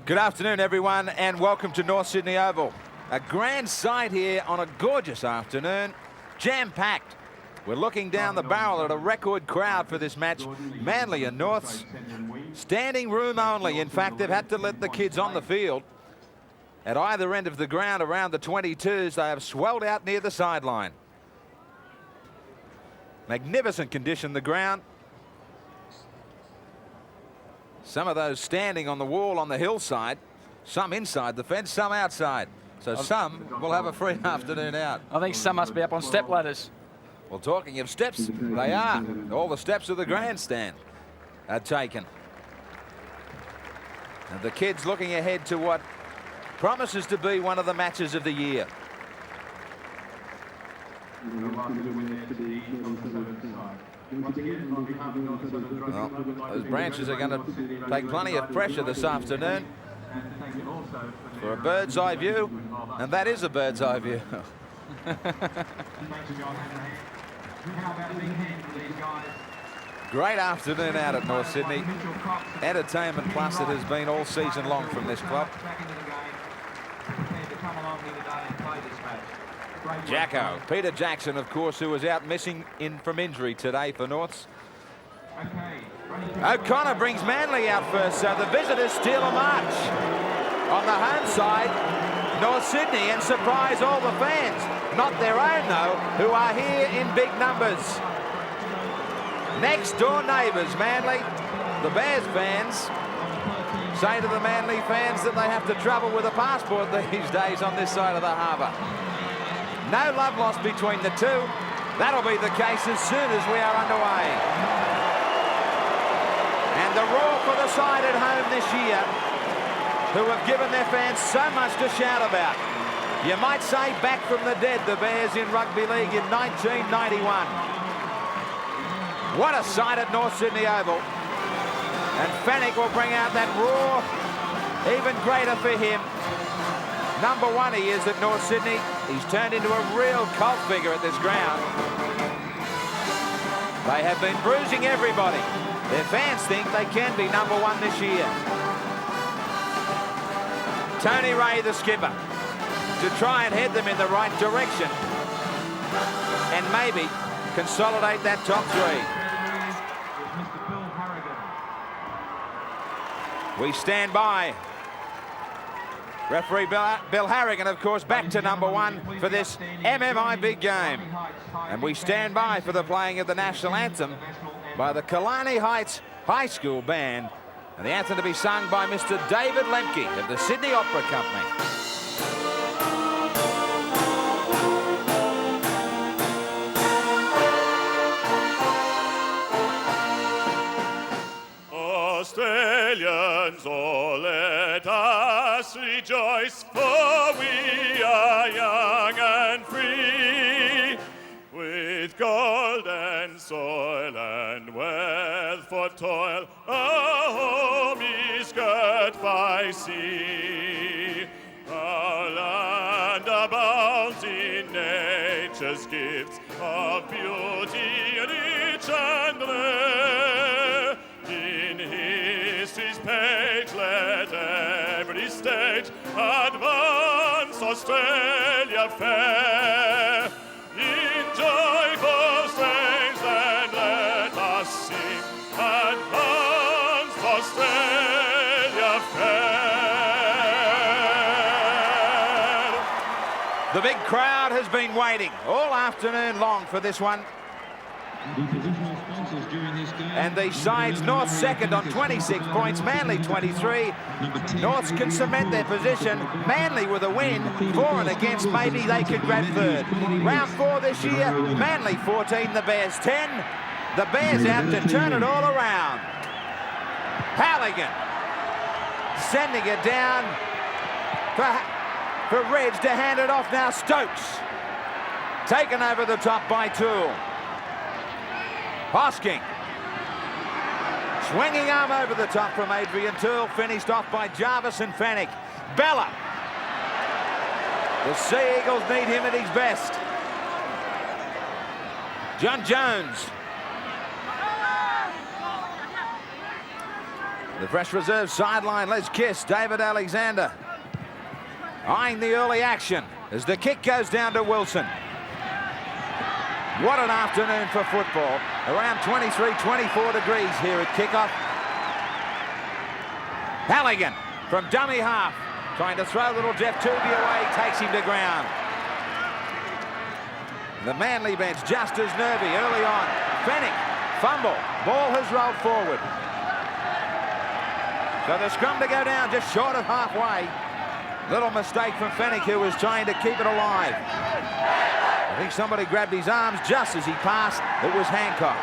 Good afternoon, everyone, and welcome to North Sydney Oval. A grand sight here on a gorgeous afternoon, jam-packed. We're looking down the barrel at a record crowd for this match. Manly and Norths, standing room only. In fact, they've had to let the kids on the field. At either end of the ground around the 22s, they have swelled out near the sideline. Magnificent condition, the ground. Some of those standing on the wall on the hillside, some inside the fence, some outside. So some will have a free afternoon out. I think some must be up on step ladders. Well, talking of steps, they are. All the steps of the grandstand are taken. And the kids looking ahead to what promises to be one of the matches of the year. Well, those branches are going to take plenty of pressure this afternoon for a bird's eye view, and that is a bird's eye view. Great afternoon out at North Sydney. Entertainment plus it has been all season long from this club. Jacko, Peter Jackson, of course, who was out missing from injury today for Norths. O'Connor brings Manly out first, so the visitors steal a march. On the home side, North Sydney, and surprise all the fans. Not their own, though, who are here in big numbers. Next door neighbours, Manly. The Bears fans say to the Manly fans that they have to travel with a passport these days on this side of the harbour. No love lost between the two. That'll be the case as soon as we are underway. And the roar for the side at home this year, who have given their fans so much to shout about. You might say back from the dead, the Bears in rugby league in 1991. What a sight at North Sydney Oval. And Fennick will bring out that roar, even greater for him. Number one he is at North Sydney. He's turned into a real cult figure at this ground. They have been bruising everybody. Their fans think they can be number one this year. Tony Ray, the skipper, to try and head them in the right direction and maybe consolidate that top three. We stand by. Referee Bill Harrigan, of course, back to number one for this MMI big game. And we stand by for the playing of the national anthem by the Killarney Heights High School Band. And the anthem to be sung by Mr. David Lemke of the Sydney Opera Company. Australians, oh, let us rejoice, for we are young and free, with gold and soil and wealth for toil. Our home is girt by sea. Our land abounds in nature's gifts of beauty rich and rare. In history's page let every stage advance Australia fair. In joyful strains then let us sing, advance Australia fair. The big crowd has been waiting all afternoon long for this one. And the sides, North second on 26 points, Manly 23. Norths can cement their position. Manly with a win, for and against, maybe they could grab third. Round 4 this year, Manly 14, the Bears 10. The Bears out to turn it all around. Halligan sending it down for Reg to hand it off now. Stokes taken over the top by Toole. Hosking. Swinging arm over the top from Adrian Toole, finished off by Jarvis and Fennick. Bella. The Sea Eagles need him at his best. John Jones The fresh reserve sideline. Let's kiss David Alexander. Eyeing the early action as the kick goes down to Wilson. What an afternoon for football. Around 23, 24 degrees here at kickoff. Halligan from dummy half. Trying to throw little Jeff Tooby away. Takes him to ground. The Manly bench just as nervy early on. Fennick, fumble. Ball has rolled forward. So the scrum to go down just short of halfway. Little mistake from Fennick, who was trying to keep it alive. I think somebody grabbed his arms just as he passed. It was Hancock.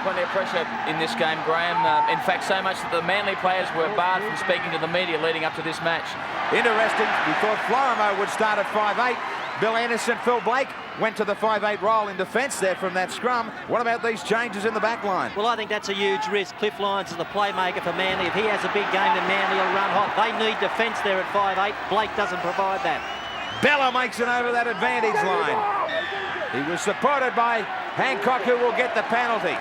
Plenty of pressure in this game, Graham. In fact, so much that the Manly players were barred from speaking to the media leading up to this match. Interesting, we thought Florimo would start at 5'8". Bill Anderson, Phil Blake went to the 5'8" role in defence there from that scrum. What about these changes in the back line? Well, I think that's a huge risk. Cliff Lyons is the playmaker for Manly. If he has a big game, then Manly will run hot. They need defence there at 5'8". Blake doesn't provide that. Bella makes it over that advantage line. He was supported by Hancock, who will get the penalty.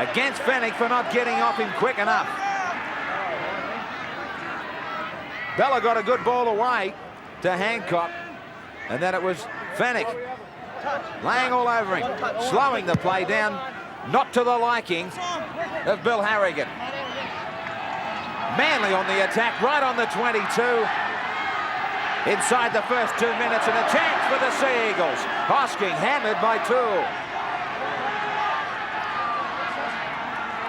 Against Fennick for not getting off him quick enough. Bella got a good ball away to Hancock, and then it was Fennick laying all over him, slowing the play down, not to the liking of Bill Harrigan. Manly on the attack, right on the 22. Inside the first 2 minutes, and a chance for the Sea Eagles. Hosking hammered by Toole.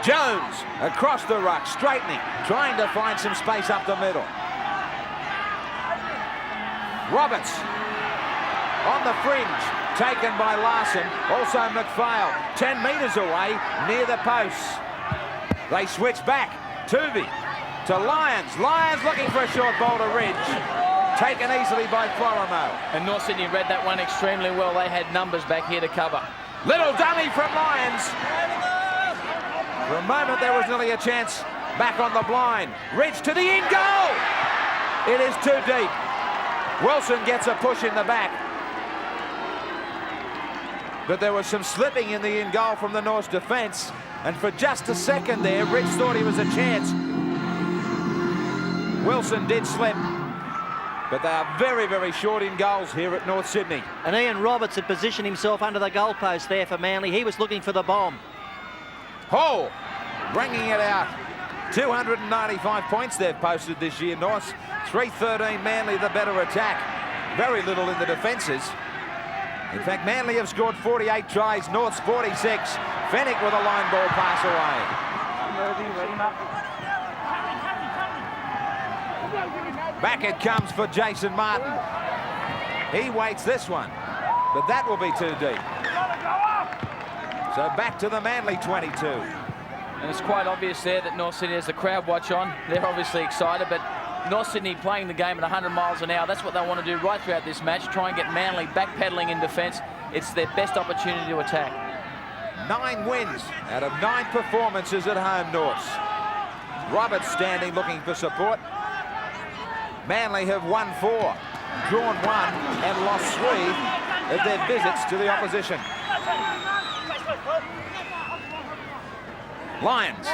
Jones across the ruck, straightening, trying to find some space up the middle. Roberts on the fringe, taken by Larson. Also McPhail, 10 metres away near the posts. They switch back. Tooby to Lyons. Lyons looking for a short ball to Ridge. Taken easily by Florimo. And North Sydney read that one extremely well. They had numbers back here to cover. Little dummy from Lyons. For a moment there was nearly a chance back on the blind. Ridge to the in goal. It is too deep. Wilson gets a push in the back. But there was some slipping in the in goal from the North's defence. And for just a second there, Ridge thought he was a chance. Wilson did slip. But they are very, very short in goals here at North Sydney. And Ian Roberts had positioned himself under the goalpost there for Manly. He was looking for the bomb. Hall bringing it out. 295 points they've posted this year, North. 313 Manly, the better attack. Very little in the defences. In fact, Manly have scored 48 tries, North's 46. Fennick with a line ball pass away. Back it comes for Jason Martin. He waits this one, but that will be too deep. So back to the Manly 22. And it's quite obvious there that North Sydney has the crowd watch on. They're obviously excited, but North Sydney playing the game at 100 miles an hour. That's what they want to do right throughout this match. Try and get Manly backpedaling in defence. It's their best opportunity to attack. 9 wins out of 9 performances at home, Norths. Roberts standing looking for support. Manly have won 4, drawn 1 and lost 3 of their visits to the opposition. Lyons.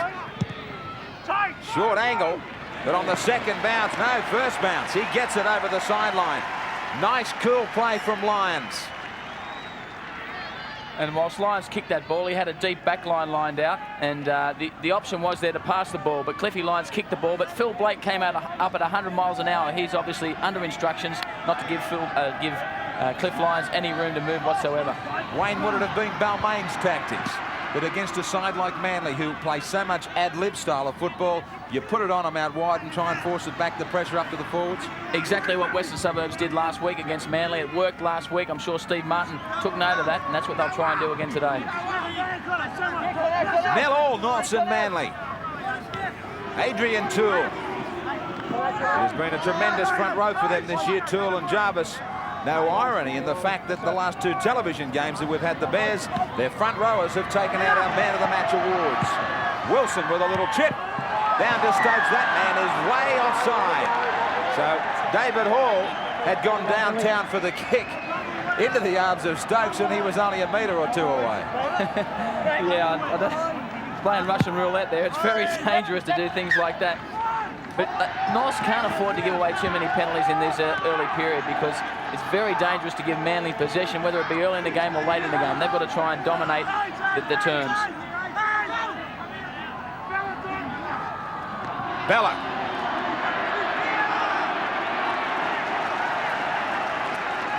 Short angle, but on the second bounce, no, first bounce. He gets it over the sideline. Nice, cool play from Lyons. And whilst Lyons kicked that ball, he had a deep back line lined out, and the option was there to pass the ball, but Cliffy Lyons kicked the ball, but Phil Blake came out up at 100 miles an hour. He's obviously under instructions not to give Cliff Lyons any room to move whatsoever. Wayne, would it have been Balmain's tactics? But against a side like Manly, who play so much ad-lib style of football, you put it on them out wide and try and force it back, the pressure up to the forwards? Exactly what Western Suburbs did last week against Manly. It worked last week. I'm sure Steve Martin took note of that, and that's what they'll try and do again today. 0-0, Norths and Manly. Adrian Toole. There's been a tremendous front row for them this year, Toole and Jarvis. No irony in the fact that the last 2 television games that we've had the Bears, their front rowers have taken out our Man of the Match awards. Wilson with a little chip down to Stokes. That man is way offside. So David Hall had gone downtown for the kick into the arms of Stokes, and he was only a metre or 2 away. Yeah, playing Russian roulette there. It's very dangerous to do things like that. But North can't afford to give away too many penalties in this early period, because it's very dangerous to give Manly possession, whether it be early in the game or late in the game. They've got to try and dominate the terms. Bella.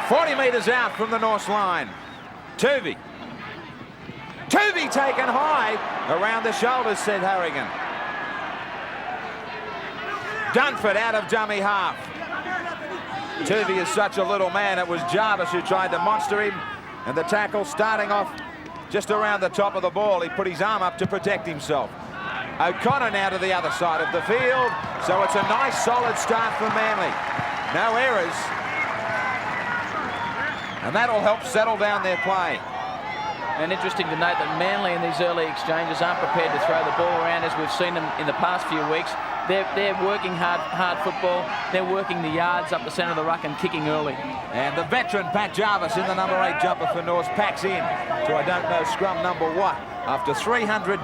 "40 metres out from the North line. Tuvey. Tuvey taken high. Around the shoulders," said Harrigan. Dunford out of dummy half. Tuvey is such a little man. It was Jarvis who tried to monster him, and the tackle starting off just around the top of the ball. He put his arm up to protect himself. O'Connor now to the other side of the field, so it's a nice solid start for Manly. No errors, and that'll help settle down their play. And interesting to note that Manly in these early exchanges aren't prepared to throw the ball around as we've seen them in the past few weeks. They're working hard football. They're working the yards up the centre of the ruck and kicking early. And the veteran Pat Jarvis in the number 8 jumper for North packs in to I don't know scrum number what after 300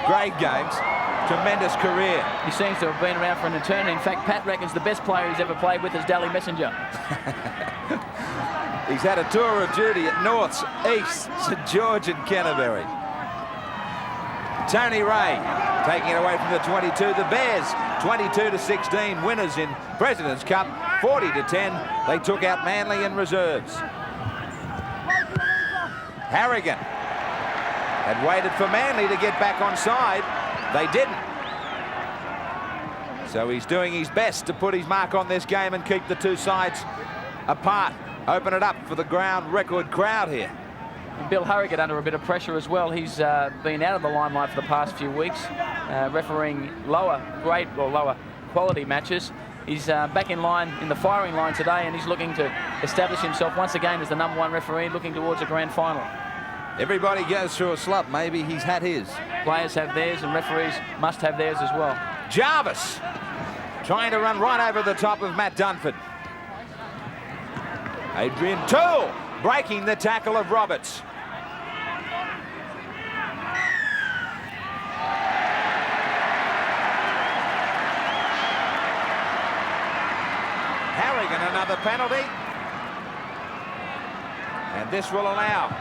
grade games. Tremendous career. He seems to have been around for an eternity. In fact, Pat reckons the best player he's ever played with is Dally Messenger. He's had a tour of duty at Norths, East, St George and Canterbury. Tony Ray taking it away from the 22. The Bears 22-16 winners in President's Cup. 40-10. They took out Manly in reserves. Harrigan had waited for Manly to get back on side. They didn't. So he's doing his best to put his mark on this game and keep the two sides apart. Open it up for the ground record crowd here. And Bill Harrigan under a bit of pressure as well. He's been out of the limelight for the past few weeks, refereeing lower quality matches. He's back in line, in the firing line today, and he's looking to establish himself once again as the number 1 referee, looking towards a grand final. Everybody goes through a slump. Maybe he's had his. Players have theirs, and referees must have theirs as well. Jarvis trying to run right over the top of Matt Dunford. Adrian Toole breaking the tackle of Roberts. Harrigan another penalty. And this will allow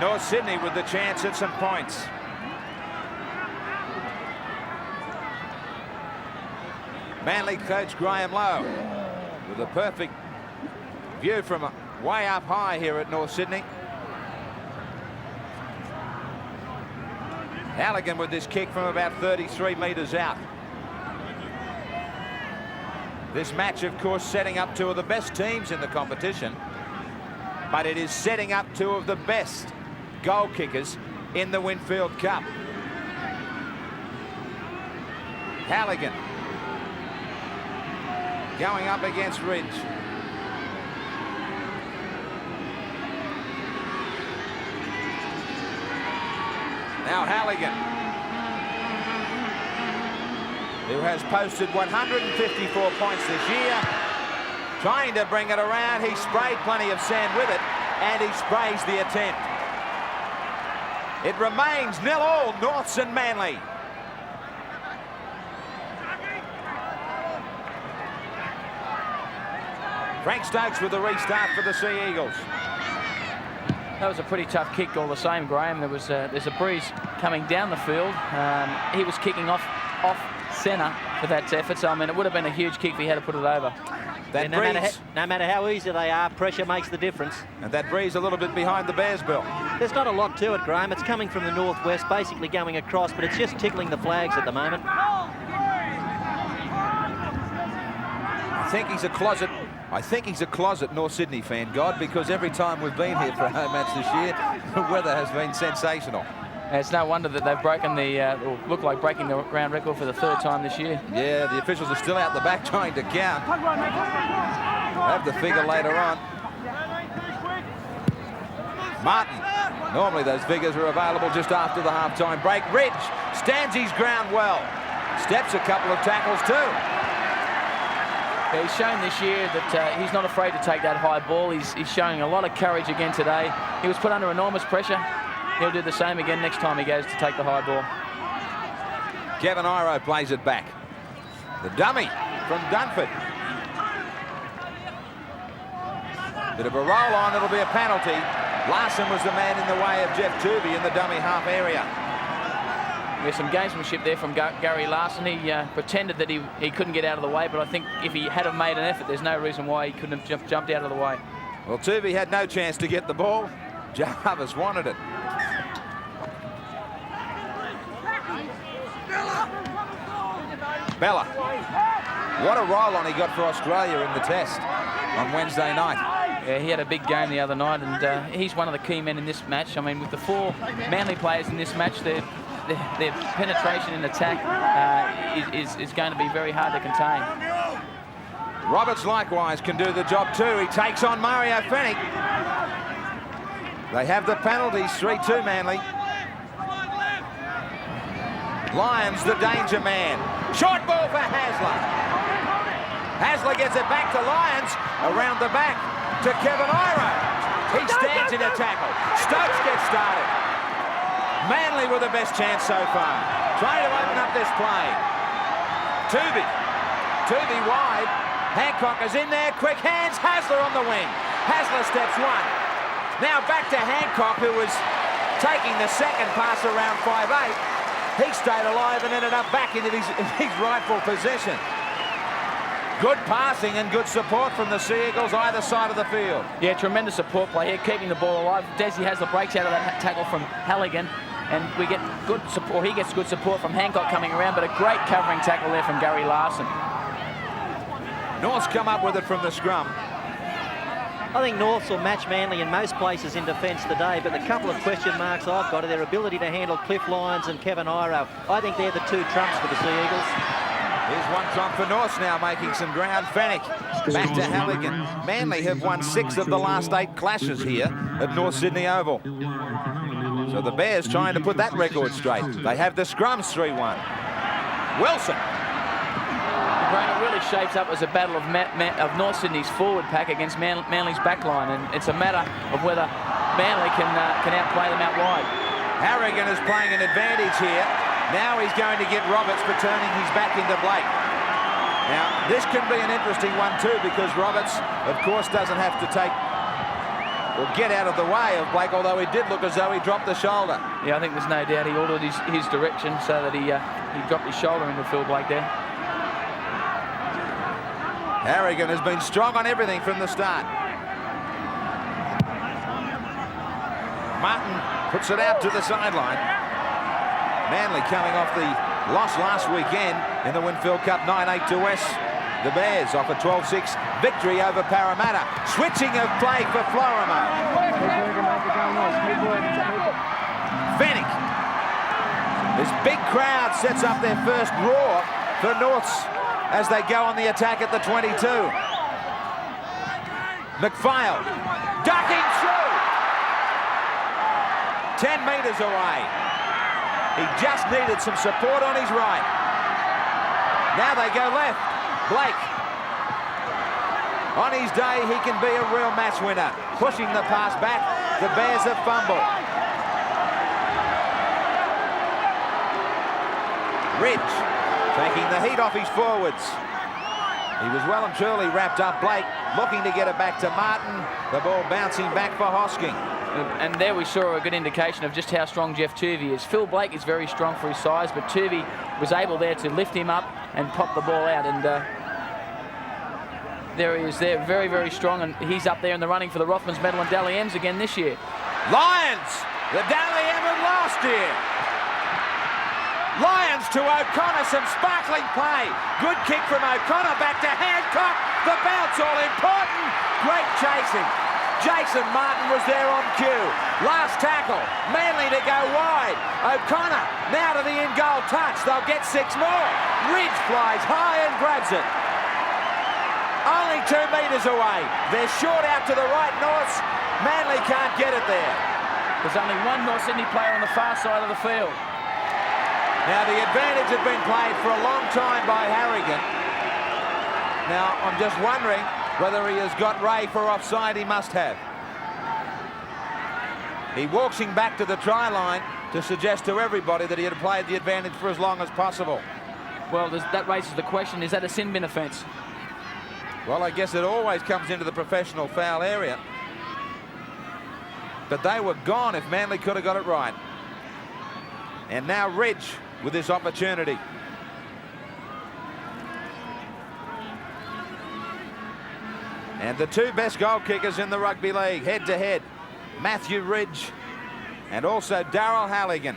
North Sydney with the chance at some points. Manly coach Graham Lowe with a perfect view from way up high here at North Sydney. Halligan with this kick from about 33 metres out. This match, of course, setting up two of the best teams in the competition, but it is setting up two of the best goal kickers in the Winfield Cup. Halligan going up against Ridge. Now Halligan, who has posted 154 points this year, trying to bring it around. He sprayed plenty of sand with it, and he sprays the attempt. It remains 0-0, Norths and Manly. Frank Stokes with the restart for the Sea Eagles. That was a pretty tough kick all the same, Graham. There's a breeze coming down the field. He was kicking off centre for that effort, so I mean it would have been a huge kick if he had to put it over. That yeah, no matter how easy they are, pressure makes the difference. And that breeze a little bit behind the Bears, Bill. There's not a lot to it, Graham. It's coming from the northwest, basically going across, but it's just tickling the flags at the moment. I think he's a closet North Sydney fan, God, because every time we've been here for a home match this year, the weather has been sensational. It's no wonder that they've broken or look like breaking the ground record for the 3rd time this year. Yeah, the officials are still out the back trying to count. We'll have the figure later on. Martin. Normally those figures are available just after the half-time break. Ridge stands his ground well. Steps a couple of tackles too. Yeah, he's shown this year that he's not afraid to take that high ball. He's showing a lot of courage again today. He was put under enormous pressure. he'll do the same again next time he goes to take the high ball. Kevin Iro plays it back. The dummy from Dunford. Bit of a roll on, it'll be a penalty. Larson was the man in the way of Jeff Tuvey in the dummy half area. There's some gamesmanship there from Gary Larson. He pretended that he couldn't get out of the way, but I think if he had have made an effort, there's no reason why he couldn't have jumped out of the way. Well, Tuvey had no chance to get the ball. Jarvis wanted it. Bella. What a roll on he got for Australia in the test on Wednesday night. Yeah, he had a big game the other night, and he's one of the key men in this match. I mean, with the 4 Manly players in this match, their penetration in attack is going to be very hard to contain. Roberts likewise can do the job too. He takes on Mario Fennick. They have the penalties, 3-2 Manly. Lyons, the danger man. Short ball for Hasler. Hasler gets it back to Lyons, around the back to Kevin Iro. He stands in a tackle. Stokes gets started. Manly with the best chance so far. Trying to open up this play. Tuvey wide. Hancock is in there. Quick hands. Hasler on the wing. Hasler steps 1. Now back to Hancock, who was taking the second pass around 5'8". He stayed alive and ended up back into his rightful position. Good passing and good support from the Sea Eagles either side of the field. Yeah, tremendous support play here, keeping the ball alive. Desi has the breaks out of that tackle from Halligan, and we get good support. He gets good support from Hancock coming around, but a great covering tackle there from Gary Larson. North's come up with it from the scrum. I think Norths will match Manly in most places in defence today, but the couple of question marks I've got are their ability to handle Cliff Lyons and Kevin Iro. I think they're the 2 trumps for the Sea Eagles. Here's one trump for Norths now, making some ground. Fennick back to Halligan. Manly have won 6 of the last 8 clashes here at North Sydney Oval. So the Bears trying to put that record straight. They have the scrums 3-1. Wilson. It really shapes up as a battle of North Sydney's forward pack against Manly's backline, and it's a matter of whether Manly can outplay them out wide. Harrigan is playing an advantage here. Now he's going to get Roberts for turning his back into Blake. Now, this can be an interesting one too, because Roberts, of course, doesn't have to take or get out of the way of Blake, although he did look as though he dropped the shoulder. Yeah, I think there's no doubt he ordered his direction so that he dropped his shoulder into Phil Blake there. Harrigan has been strong on everything from the start. Martin puts it out to the sideline. Manly coming off the loss last weekend in the Winfield Cup 9-8 to West. The Bears off a 12-6 victory over Parramatta. Switching of play for Florimo. Fennick. This big crowd sets up their first roar for Norths as they go on the attack at the 22. McPhail ducking through. 10 metres away. He just needed some support on his right. Now they go left. Blake. On his day, he can be a real match winner. Pushing the pass back. The Bears have fumbled. Ridge taking the heat off his forwards. He was well and truly wrapped up. Blake looking to get it back to Martin. The ball bouncing back for Hosking. And there we saw a good indication of just how strong Jeff Tuvey is. Phil Blake is very strong for his size, but Tuvey was able there to lift him up and pop the ball out. And there he is there, very, very strong. And he's up there in the running for the Rothmans medal and Dally M's again this year. Lions, the Dally M of last year. Lions to O'Connor, some sparkling play. Good kick from O'Connor, back to Hancock. The bounce all important. Great chasing. Jason Martin was there on cue. Last tackle, Manly to go wide. O'Connor now to the in-goal touch. They'll get 6 more. Ridge flies high and grabs it. Only 2 metres away. They're short out to the right, Norths. Manly can't get it there. There's only one North Sydney player on the far side of the field. Now the advantage had been played for a long time by Harrigan. Now I'm just wondering whether he has got Ray for offside. He must have. He walks him back to the try line to suggest to everybody that he had played the advantage for as long as possible. Well, that raises the question, is that a sin bin offence? Well, I guess it always comes into the professional foul area. But they were gone if Manly could have got it right. And now Ridge with this opportunity. And the two best goal kickers in the rugby league, head-to-head. Matthew Ridge and also Darryl Halligan.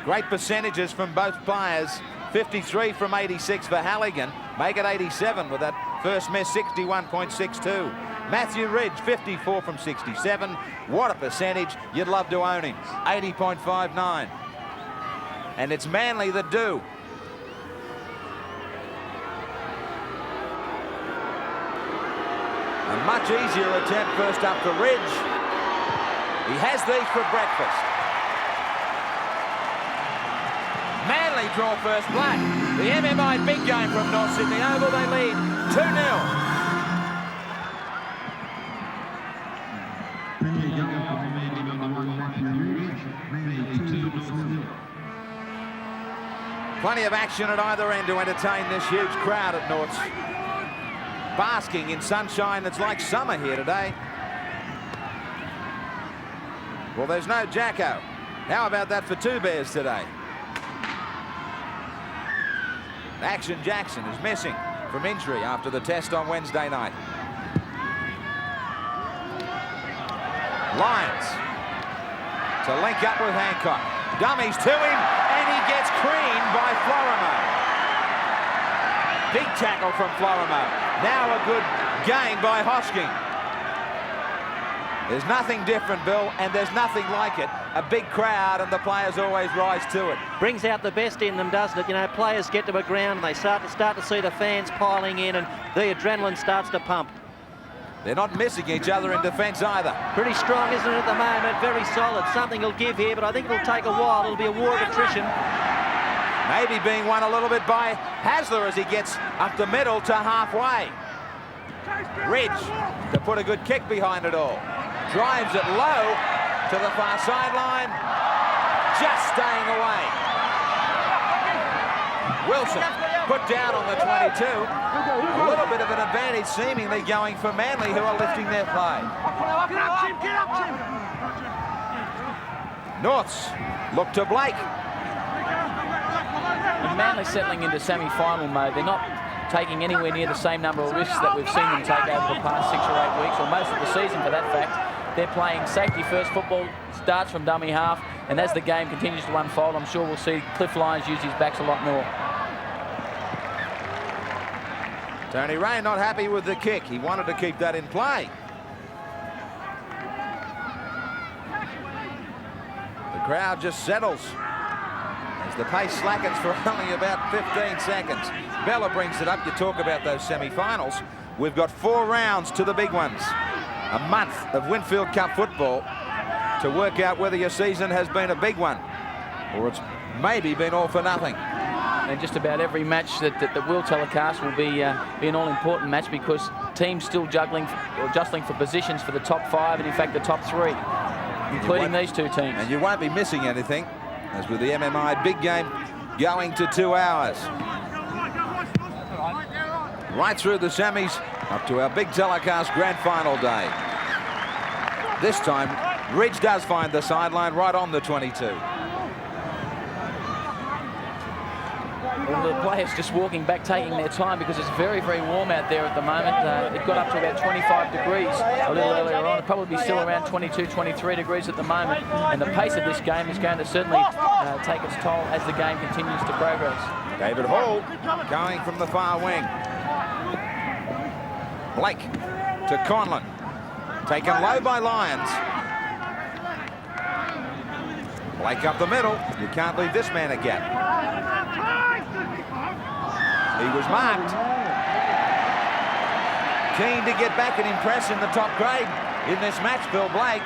Great percentages from both players. 53 from 86 for Halligan. Make it 87 with that first miss, 61.62. Matthew Ridge, 54 from 67. What a percentage. You'd love to own him. 80.59. And it's Manly that do. A much easier attempt first up for Ridge. He has these for breakfast. Manly draw first blood. The MMI big game from North Sydney Oval. They lead 2-0. Plenty of action at either end to entertain this huge crowd at Norths. Basking in sunshine. It's like summer here today. Well, there's no Jacko. How about that for two Bears today? Action Jackson is missing from injury after the test on Wednesday night. Lyons to link up with Hancock. Dummies to him, and he gets creamed by Florimo. Big tackle from Florimo. Now a good gain by Hosking. There's nothing different, Bill, and there's nothing like it. A big crowd, and the players always rise to it. Brings out the best in them, doesn't it? You know, players get to the ground, and they start to see the fans piling in, and the adrenaline starts to pump. They're not missing each other in defence either. Pretty strong, isn't it, at the moment? Very solid. Something will give here, but I think it'll take a while. It'll be a war of attrition. Maybe being won a little bit by Hasler as he gets up the middle to halfway. Ridge to put a good kick behind it all. Drives it low to the far sideline. Just staying away. Wilson put down on the 22. A little bit of an advantage seemingly going for Manly, who are lifting their play. Norths look to Blake. And Manly settling into semi-final mode. They're not taking anywhere near the same number of risks that we've seen them take over the past 6 or 8 weeks, or most of the season for that fact. They're playing safety first football, starts from dummy half, and as the game continues to unfold, I'm sure we'll see Cliff Lyons use his backs a lot more. Tony Ray not happy with the kick. He wanted to keep that in play. The crowd just settles as the pace slackens for only about 15 seconds. Bella brings it up. You talk about those semi-finals. We've got 4 rounds to the big ones. A month of Winfield Cup football to work out whether your season has been a big one or it's maybe been all for nothing. And just about every match that will telecast will be an all-important match, because teams still jostling for positions for the top 5 and in fact the top 3, including these two teams. And you won't be missing anything, as with the MMI big game going to 2 hours. Right through the semis up to our big telecast grand final day. This time Ridge does find the sideline right on the 22. Well, the players just walking back, taking their time, because it's very, very warm out there at the moment. It got up to about 25 degrees a little earlier on. It'll probably be still around 22, 23 degrees at the moment. And the pace of this game is going to certainly take its toll as the game continues to progress. David Hall going from the far wing. Blake to Conlon. Taken low by Lyons. Blake up the middle. You can't leave this man a gap. He was marked. Keen to get back and impress in the top grade in this match, Bill Blake,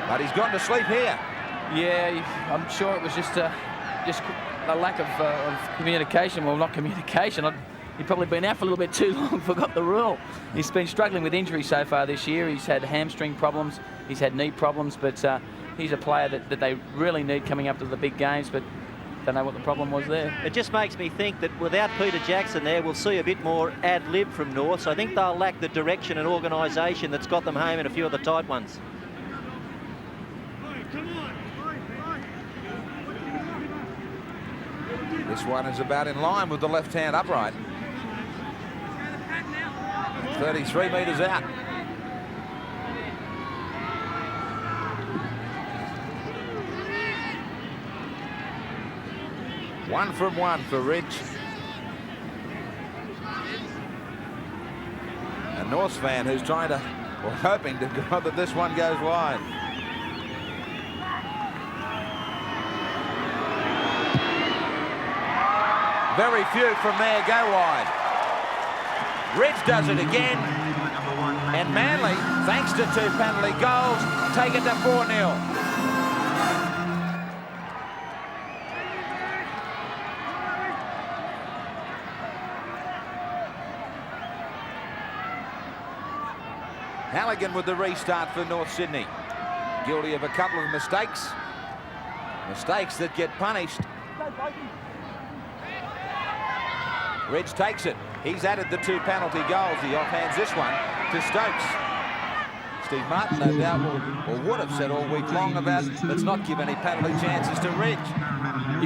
but he's gone to sleep here. Yeah, I'm sure it was just a lack of communication. Well, not communication. He'd probably been out for a little bit too long, forgot the rule. He's been struggling with injury so far this year. He's had hamstring problems. He's had knee problems, but he's a player that they really need coming up to the big games, but don't know what the problem was there. It just makes me think that without Peter Jackson there, we'll see a bit more ad-lib from North. So I think they'll lack the direction and organisation that's got them home in a few of the tight ones. This one is about in line with the left-hand upright. 33 metres out. One from one for Ridge. A North fan who's trying to, or hoping to God that this one goes wide. Very few from there go wide. Ridge does it again. And Manly, thanks to 2 penalty goals, take it to 4-0. Halligan with the restart for North Sydney. Guilty of a couple of mistakes. Mistakes that get punished. Ridge takes it. He's added the 2 penalty goals. He offhands this one to Stokes. Steve Martin, no doubt, or would have said all week long about let's not give any penalty chances to Ridge.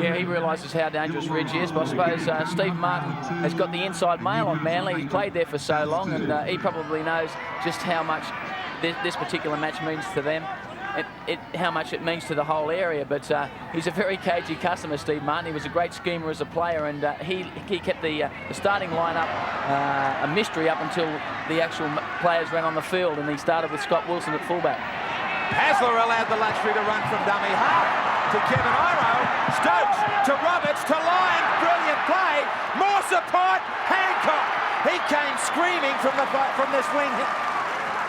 Yeah, he realises how dangerous Ridge is, but I suppose Steve Martin has got the inside mail on Manly. He's played there for so long, and he probably knows just how much this particular match means to them, how much it means to the whole area. But he's a very cagey customer, Steve Martin. He was a great schemer as a player, and he kept the starting lineup a mystery up until the actual players ran on the field, and he started with Scott Wilson at fullback. Hasler allowed the luxury to run from dummy half to Kevin Iro. Stokes to Roberts to Lyon. Brilliant play. More support. Hancock. He came screaming from this wing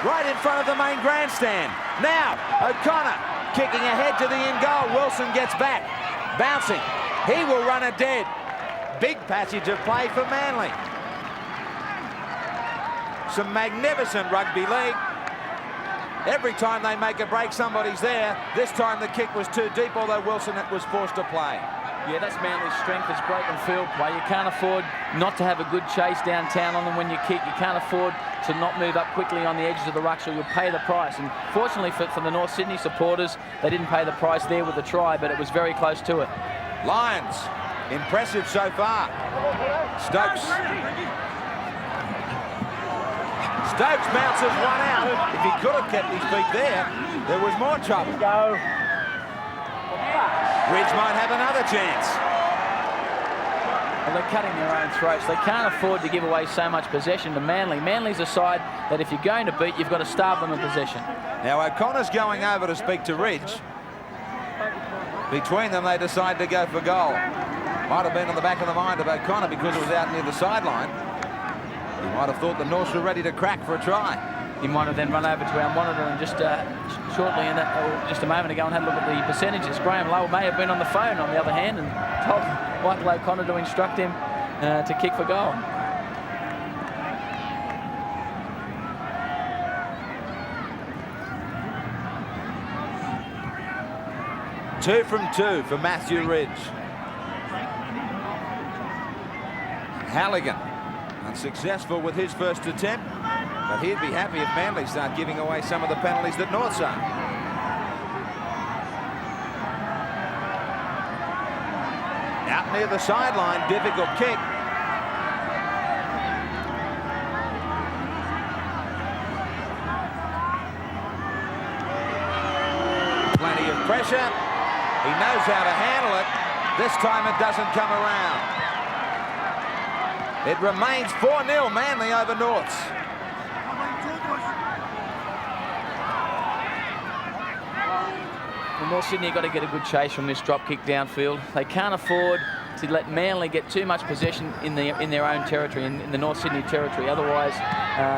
right in front of the main grandstand. Now O'Connor kicking ahead to the in goal. Wilson gets back. Bouncing. He will run it dead. Big passage of play for Manly. Some magnificent rugby league. Every time they make a break, somebody's there. This time the kick was too deep, although Wilson was forced to play. Yeah, that's Manly's strength, is break and field play. You can't afford not to have a good chase downtown on them when you kick. You can't afford to not move up quickly on the edges of the ruck, so you'll pay the price. And fortunately for the North Sydney supporters, they didn't pay the price there with the try, but it was very close to it. Lions, impressive so far. Stokes. Stokes bounces one out. If he could have kept his feet there was more trouble. Ridge might have another chance. Well, they're cutting their own throats. They can't afford to give away so much possession to Manly. Manly's a side that if you're going to beat, you've got to starve them in possession. Now O'Connor's going over to speak to Ridge. Between them, they decide to go for goal. Might have been on the back of the mind of O'Connor because it was out near the sideline. He might have thought the Norths were ready to crack for a try. He might have then run over to our monitor and just shortly, just a moment ago, and had a look at the percentages. Graham Lowe may have been on the phone, on the other hand, and told Michael O'Connor to instruct him to kick for goal. Two from two for Matthew Ridge. Halligan unsuccessful with his first attempt, but he'd be happy if Manly start giving away some of the penalties that Norths are. Out near the sideline, difficult kick. Plenty of pressure. He knows how to handle it. This time it doesn't come around. It remains 4-0 Manly over Norths. Well, North Sydney got to get a good chase from this drop kick downfield. They can't afford to let Manly get too much possession in their own territory, in the North Sydney territory. Otherwise,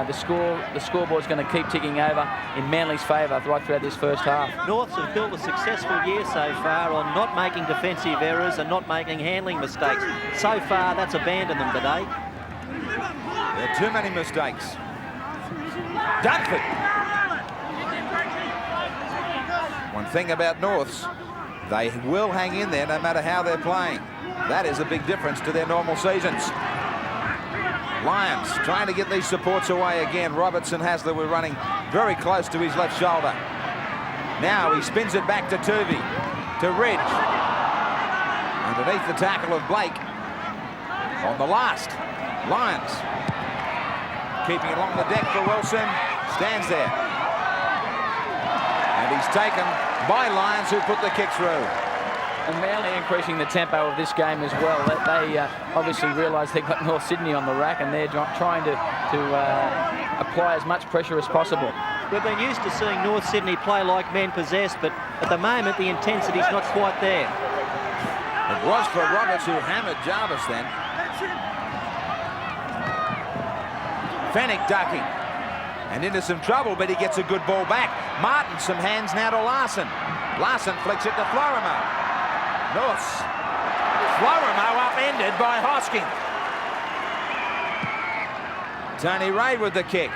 the scoreboard's going to keep ticking over in Manly's favour right throughout this first half. Norths have built a successful year so far on not making defensive errors and not making handling mistakes. So far, that's abandoned them today. There are too many mistakes. Dunford. One thing about Norths, they will hang in there no matter how they're playing. That is a big difference to their normal seasons. Lions trying to get these supports away again. Robertson Hasler were running very close to his left shoulder. Now he spins it back to Tuvey, to Ridge. Underneath the tackle of Blake. On the last, Lions. Keeping along the deck for Wilson. Stands there. And he's taken by Lions, who put the kick through. And Manly increasing the tempo of this game as well. They obviously realise they've got North Sydney on the rack, and they're trying to apply as much pressure as possible. We've been used to seeing North Sydney play like men possessed, but at the moment the intensity's not quite there. It was for Roberts, who hammered Jarvis then. Fennick ducking. And into some trouble, but he gets a good ball back. Martin, some hands now to Larson. Larson flicks it to Florimo. Norths. Florimo upended by Hosking. Tony Ray with the kick.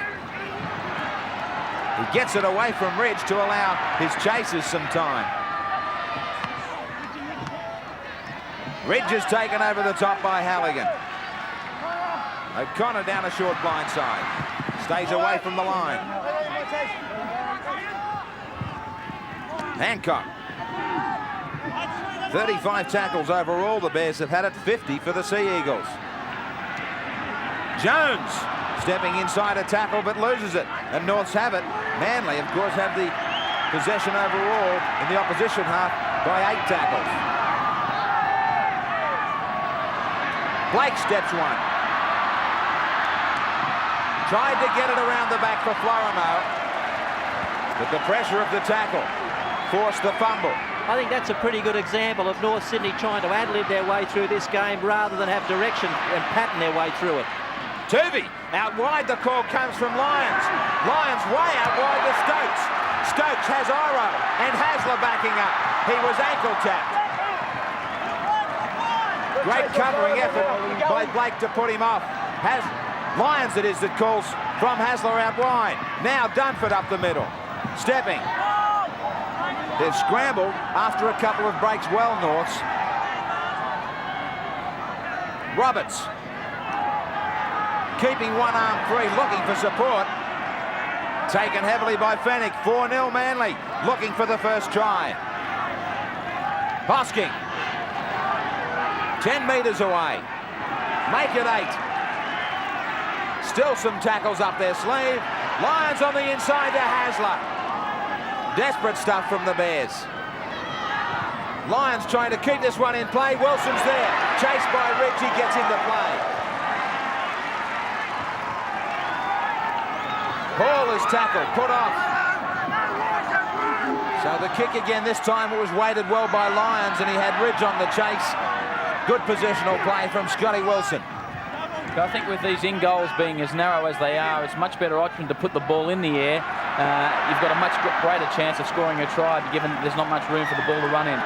He gets it away from Ridge to allow his chasers some time. Ridge is taken over the top by Halligan. O'Connor down a short blind side. Stays away from the line. Hancock. 35 tackles overall. The Bears have had it, 50 for the Sea Eagles. Jones stepping inside a tackle but loses it. And Norths have it. Manly, of course, have the possession overall in the opposition half by 8 tackles. Blake steps one. Tried to get it around the back for Florimo, but the pressure of the tackle forced the fumble. I think that's a pretty good example of North Sydney trying to ad-lib their way through this game rather than have direction and pattern their way through it. Tuvey out wide. The call comes from Lions. Lions way out wide to Stokes. Stokes has Iro and Hasler backing up. He was ankle tapped. Great covering effort by Blake to put him off. Lions it is that calls from Hasler out wide. Now Dunford up the middle. Stepping. They've scrambled after a couple of breaks well, Norths. Roberts. Keeping one arm free, looking for support. Taken heavily by Fennick. 4-0 Manly. Looking for the first try. Hosking. 10 metres away. Make it 8. Still some tackles up their sleeve. Lions on the inside to Hasler. Desperate stuff from the Bears. Lions trying to keep this one in play. Wilson's there. Chased by Ridge. He gets into play. Hall is tackled. Put off. So the kick again. This time it was weighted well by Lions, and he had Ridge on the chase. Good positional play from Scotty Wilson. I think with these in-goals being as narrow as they are, it's much better option to put the ball in the air. You've got a much greater chance of scoring a try, given there's not much room for the ball to run in.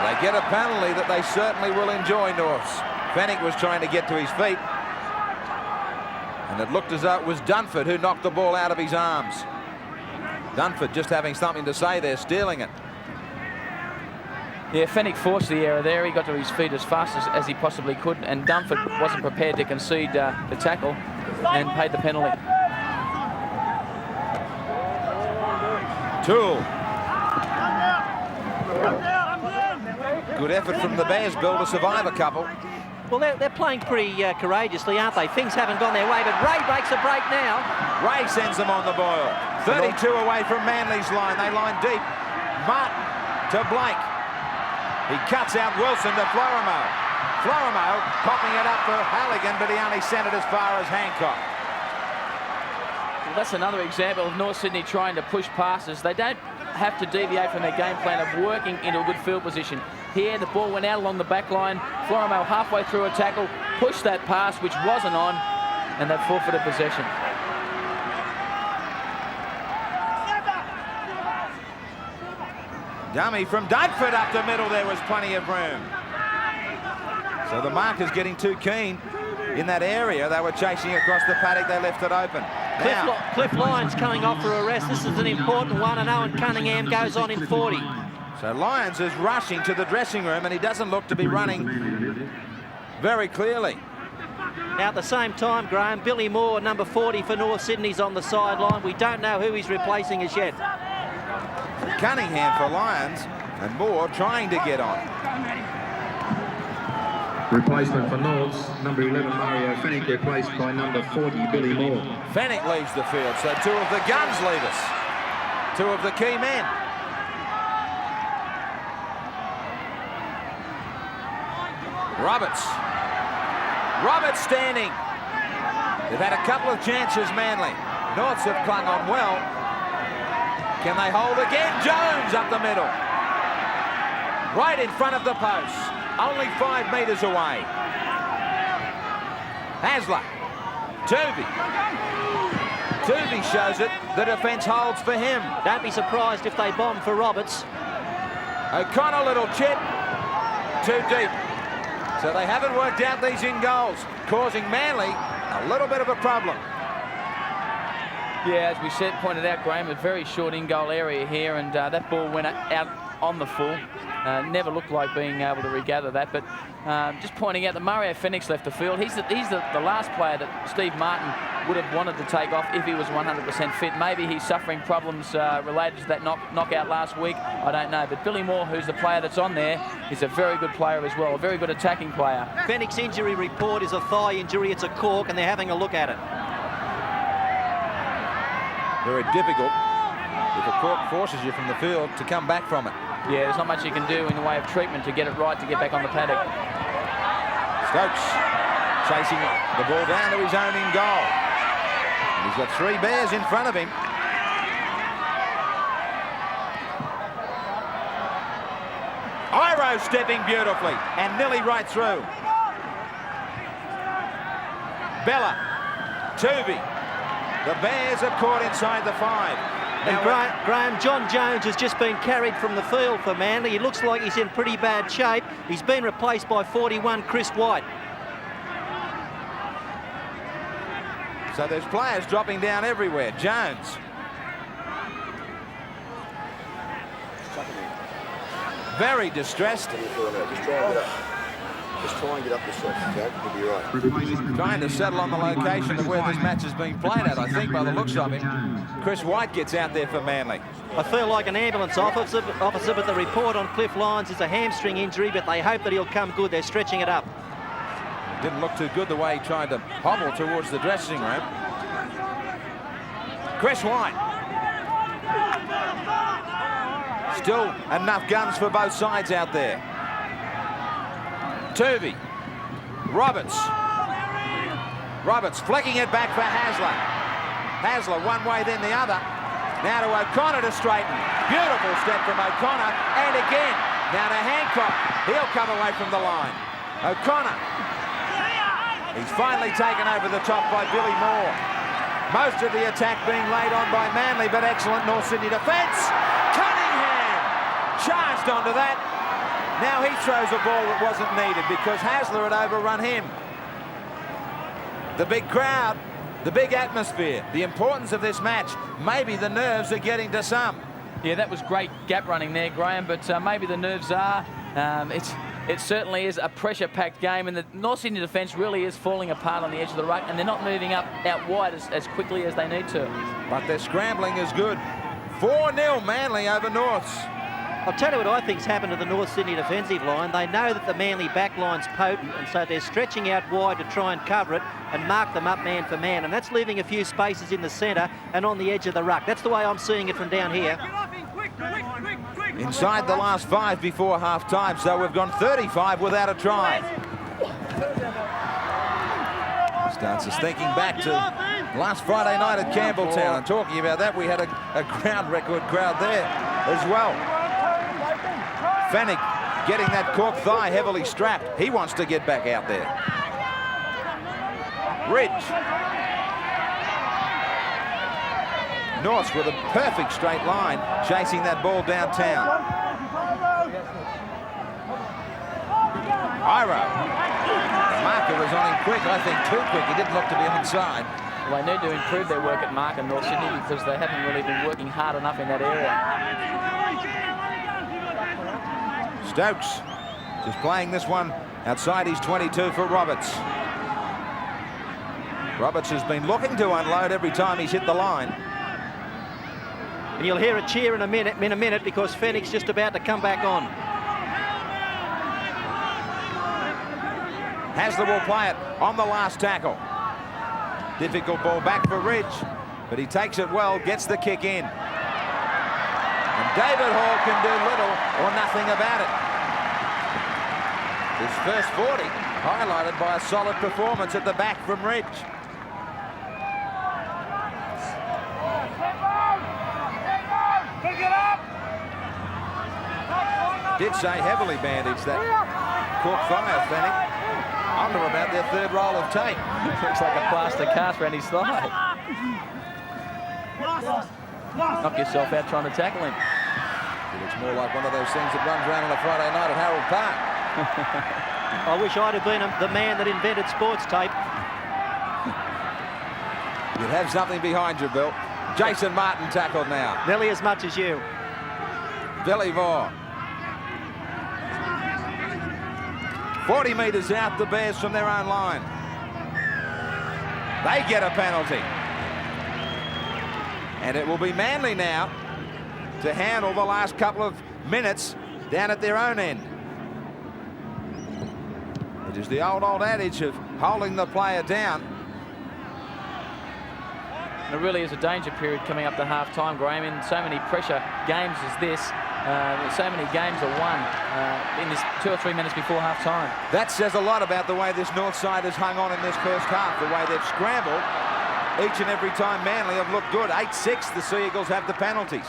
They get a penalty that they certainly will enjoy, Norths. Fennick was trying to get to his feet. And it looked as though it was Dunford who knocked the ball out of his arms. Dunford just having something to say there, stealing it. Yeah, Fennick forced the error there. He got to his feet as fast as he possibly could, and Dunford wasn't prepared to concede the tackle and paid the penalty. Toole. Good effort from the Bears, Bill, to survive a couple. Well, they're playing pretty courageously, aren't they? Things haven't gone their way, but Ray breaks a break now. Ray sends them on the boil. 32 away from Manly's line. They line deep. Martin to Blake. He cuts out Wilson to Florimo. Florimo popping it up for Halligan, but he only sent it as far as Hancock. Well, that's another example of North Sydney trying to push passes. They don't have to deviate from their game plan of working into a good field position. Here, the ball went out along the back line. Florimo halfway through a tackle, pushed that pass, which wasn't on, and they forfeited possession. Dummy from Dunford up the middle. There was plenty of room. So the markers getting too keen in that area. They were chasing across the paddock. They left it open. Cliff Lyons coming off for a rest. This is an important one, and Owen Cunningham goes on in 40. So Lyons is rushing to the dressing room, and he doesn't look to be running very clearly. Now, at the same time, Graham, Billy Moore, number 40 for North Sydney's on the sideline. We don't know who he's replacing as yet. Cunningham for Lyons, and Moore trying to get on. Replacement for Norths, number 11 Mario Fennick, replaced by number 40 Billy Moore. Fennick leaves the field, so two of the guns leave us. Two of the key men. Roberts standing. They've had a couple of chances, Manly. Norths have clung on well. Can they hold again? Jones up the middle. Right in front of the post. Only 5 metres away. Hasler. Tuvey shows it. The defence holds for him. Don't be surprised if they bomb for Roberts. O'Connor, little chip. Too deep. So they haven't worked out these in goals, causing Manly a little bit of a problem. Yeah, as we said, pointed out, Graham, a very short in-goal area here, and that ball went out on the full. Never looked like being able to regather that, but just pointing out that Mario Fennick's left the field. He's the last player that Steve Martin would have wanted to take off if he was 100% fit. Maybe he's suffering problems related to that knockout last week. I don't know, but Billy Moore, who's the player that's on there, is a very good player as well, a very good attacking player. Fennick's injury report is a thigh injury. It's a cork, and they're having a look at it. Very difficult if a cork forces you from the field to come back from it. Yeah, there's not much you can do in the way of treatment to get it right to get back on the paddock. Stokes chasing the ball down to his own in goal. And he's got 3 Bears in front of him. Iro stepping beautifully and nearly right through. Bella, Tuvey. The Bears are caught inside the 5. And Graham, John Jones has just been carried from the field for Manly. He looks like he's in pretty bad shape. He's been replaced by 41 Chris White. So there's players dropping down everywhere. Jones. Very distressed. Just try and get up yourself, Jack. You'll be right. Trying to settle on the location of where this match is being played at, I think, by the looks of it. Chris White gets out there for Manly. I feel like an ambulance officer, but the report on Cliff Lyons is a hamstring injury, but they hope that he'll come good. They're stretching it up. Didn't look too good the way he tried to hobble towards the dressing room. Chris White. Still enough guns for both sides out there. Tuvey. Roberts flicking it back for Hasler. Hasler one way then the other. Now to O'Connor to straighten. Beautiful step from O'Connor. And again. Now to Hancock. He'll come away from the line. O'Connor. He's finally taken over the top by Billy Moore. Most of the attack being laid on by Manly, but excellent North Sydney defence. Cunningham charged onto that. Now he throws a ball that wasn't needed because Hasler had overrun him. The big crowd, the big atmosphere, the importance of this match. Maybe the nerves are getting to some. Yeah, that was great gap running there, Graham, but maybe the nerves are. It certainly is a pressure-packed game, and the North Sydney defence really is falling apart on the edge of the ruck, and they're not moving out wide as quickly as they need to. But their scrambling is good. 4-0 Manly over Norths. I'll tell you what I think's happened to the North Sydney defensive line. They know that the Manly back line's potent, and so they're stretching out wide to try and cover it and mark them up man for man, and that's leaving a few spaces in the centre and on the edge of the ruck. That's the way I'm seeing it from down here. Inside the last 5 before half-time, so we've gone 35 without a try. Starts us thinking back to last Friday night at Campbelltown, and talking about that, we had a ground record crowd there as well. Fennick getting that cork thigh heavily strapped. He wants to get back out there. Ridge. Norths with a perfect straight line, chasing that ball downtown. Iro. The marker was on him quick, I think too quick. He didn't look to be onside. Well, they need to improve their work at mark in North Sydney because they haven't really been working hard enough in that area. Stokes just playing this one outside his 22 for Roberts. Roberts has been looking to unload every time he's hit the line. And you'll hear a cheer in a minute because Fenwick's just about to come back on. Hasler will play it on the last tackle. Difficult ball back for Ridge, but he takes it well, gets the kick in. And David Hall can do little or nothing about it. His first 40 highlighted by a solid performance at the back from Ridge. Did say heavily bandaged that Cork fire, Fanning. Under about their third roll of tape. Looks like a plaster cast around his thigh. Knock yourself out trying to tackle him. It looks more like one of those things that runs around on a Friday night at Harold Park. I wish I'd have been the man that invented sports tape. You'd have something behind you, Bill. Jason Martin tackled now. Nearly as much as you. Billy Vaughn. 40 metres out, the Bears from their own line. They get a penalty. And it will be Manly now to handle the last couple of minutes down at their own end. It is the old adage of holding the player down. It really is a danger period coming up to half-time, Graham. In so many pressure games as this, so many games are won in this 2 or 3 minutes before half-time. That says a lot about the way this north side has hung on in this first half, the way they've scrambled each and every time. Manly have looked good. 8-6, the Sea Eagles have the penalties.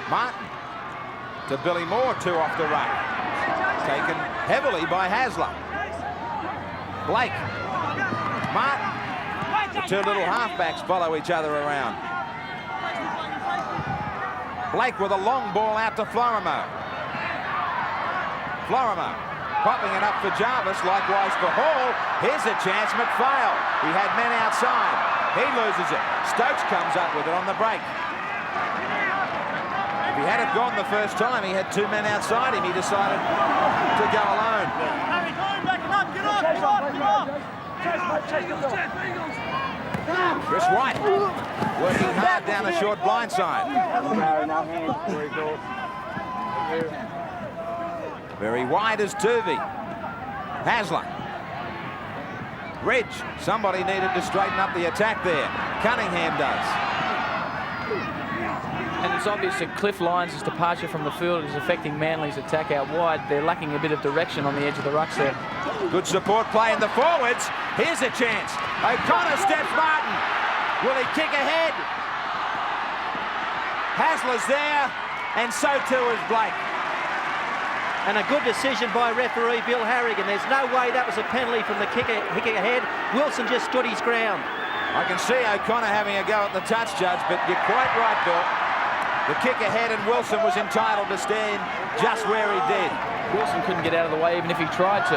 Martin to Billy Moore, 2 off the ruck. Taken heavily by Hasler. Blake. Martin. The 2 little halfbacks follow each other around. Blake with a long ball out to Florimo. Florimo popping it up for Jarvis, likewise for Hall. Here's a chance, McPhail. He had men outside. He loses it. Stokes comes up with it on the break. If he had it gone the first time, he had 2 men outside him. He decided to go alone. Chris White working hard down the short blind side. Very wide is Tuvey. Hasler. Ridge. Somebody needed to straighten up the attack there. Cunningham does. And it's obvious that Cliff Lyons' departure from the field is affecting Manly's attack out wide. They're lacking a bit of direction on the edge of the rucks there. Good support play in the forwards. Here's a chance. O'Connor steps Martin. Will he kick ahead? Hasler's there, and so too is Blake. And a good decision by referee Bill Harrigan. There's no way that was a penalty from the kicker ahead. Wilson just stood his ground. I can see O'Connor having a go at the touch, Judge, but you're quite right, Bill. The kick ahead, and Wilson was entitled to stand just where he did. Wilson couldn't get out of the way even if he tried to.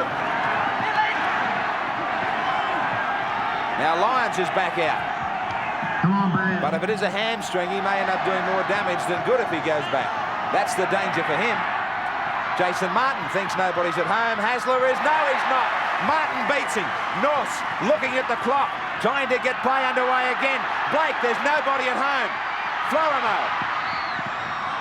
Now Lyons is back out. Come on, babe. But if it is a hamstring, he may end up doing more damage than good if he goes back. That's the danger for him. Jason Martin thinks nobody's at home. Hasler is. No, he's not. Martin beats him. Norse looking at the clock, trying to get play underway again. Blake, there's nobody at home. Florimo.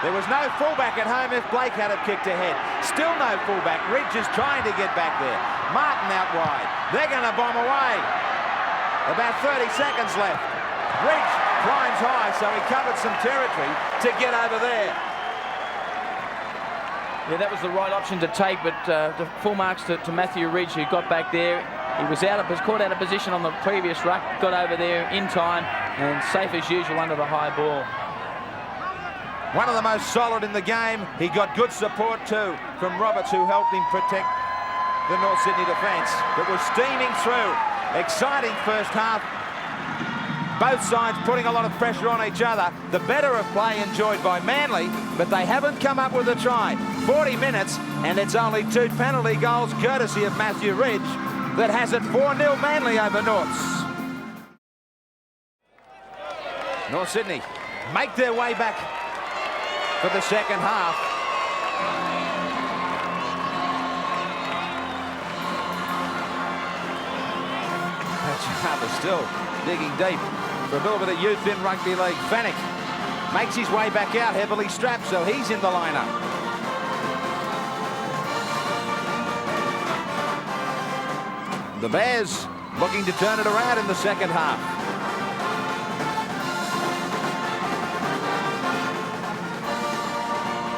There was no fullback at home if Blake had it kicked ahead. Still no fullback. Ridge is trying to get back there. Martin out wide. They're going to bomb away. About 30 seconds left. Ridge climbs high, so he covered some territory to get over there. Yeah, that was the right option to take, but the full marks to Matthew Ridge, who got back there. He was caught out of position on the previous ruck, got over there in time, and safe as usual under the high ball. One of the most solid in the game. He got good support too from Roberts, who helped him protect the North Sydney defence. That was steaming through. Exciting first half. Both sides putting a lot of pressure on each other. The better of play enjoyed by Manly, but they haven't come up with a try. 40 minutes, and it's only 2 penalty goals courtesy of Matthew Ridge that has it 4-0 Manly over Norths. North Sydney make their way back for the second half. Jarvis still digging deep for a little bit of youth in rugby league. Fennick makes his way back out, heavily strapped, so he's in the lineup. The Bears looking to turn it around in the second half.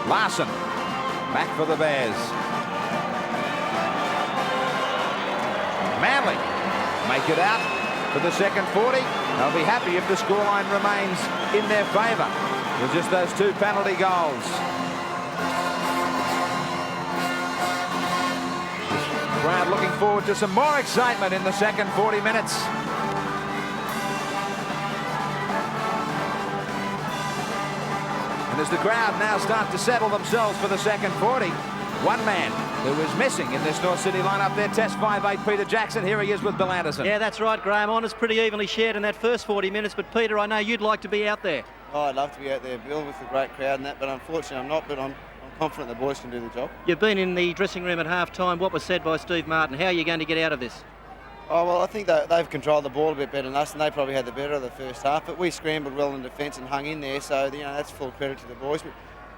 Larson back for the Bears. Manly make it out for the second 40. They'll be happy if the scoreline remains in their favour with just those 2 penalty goals. Crowd looking forward to some more excitement in the second 40 minutes. And as the crowd now start to settle themselves for the second 40, one man who is missing in this North City lineup there, Test 5'8", Peter Jackson. Here he is with Bill Anderson. Yeah, that's right, Graham. Honours pretty evenly shared in that first 40 minutes, but Peter, I know you'd like to be out there. Oh, I'd love to be out there, Bill, with a great crowd and that, but unfortunately I'm not, but I'm confident the boys can do the job. You've been in the dressing room at half-time. What was said by Steve Martin? How are you going to get out of this? Oh, well, I think that they've controlled the ball a bit better than us, and they probably had the better of the first half, but we scrambled well in defence and hung in there, so, you know, that's full credit to the boys. But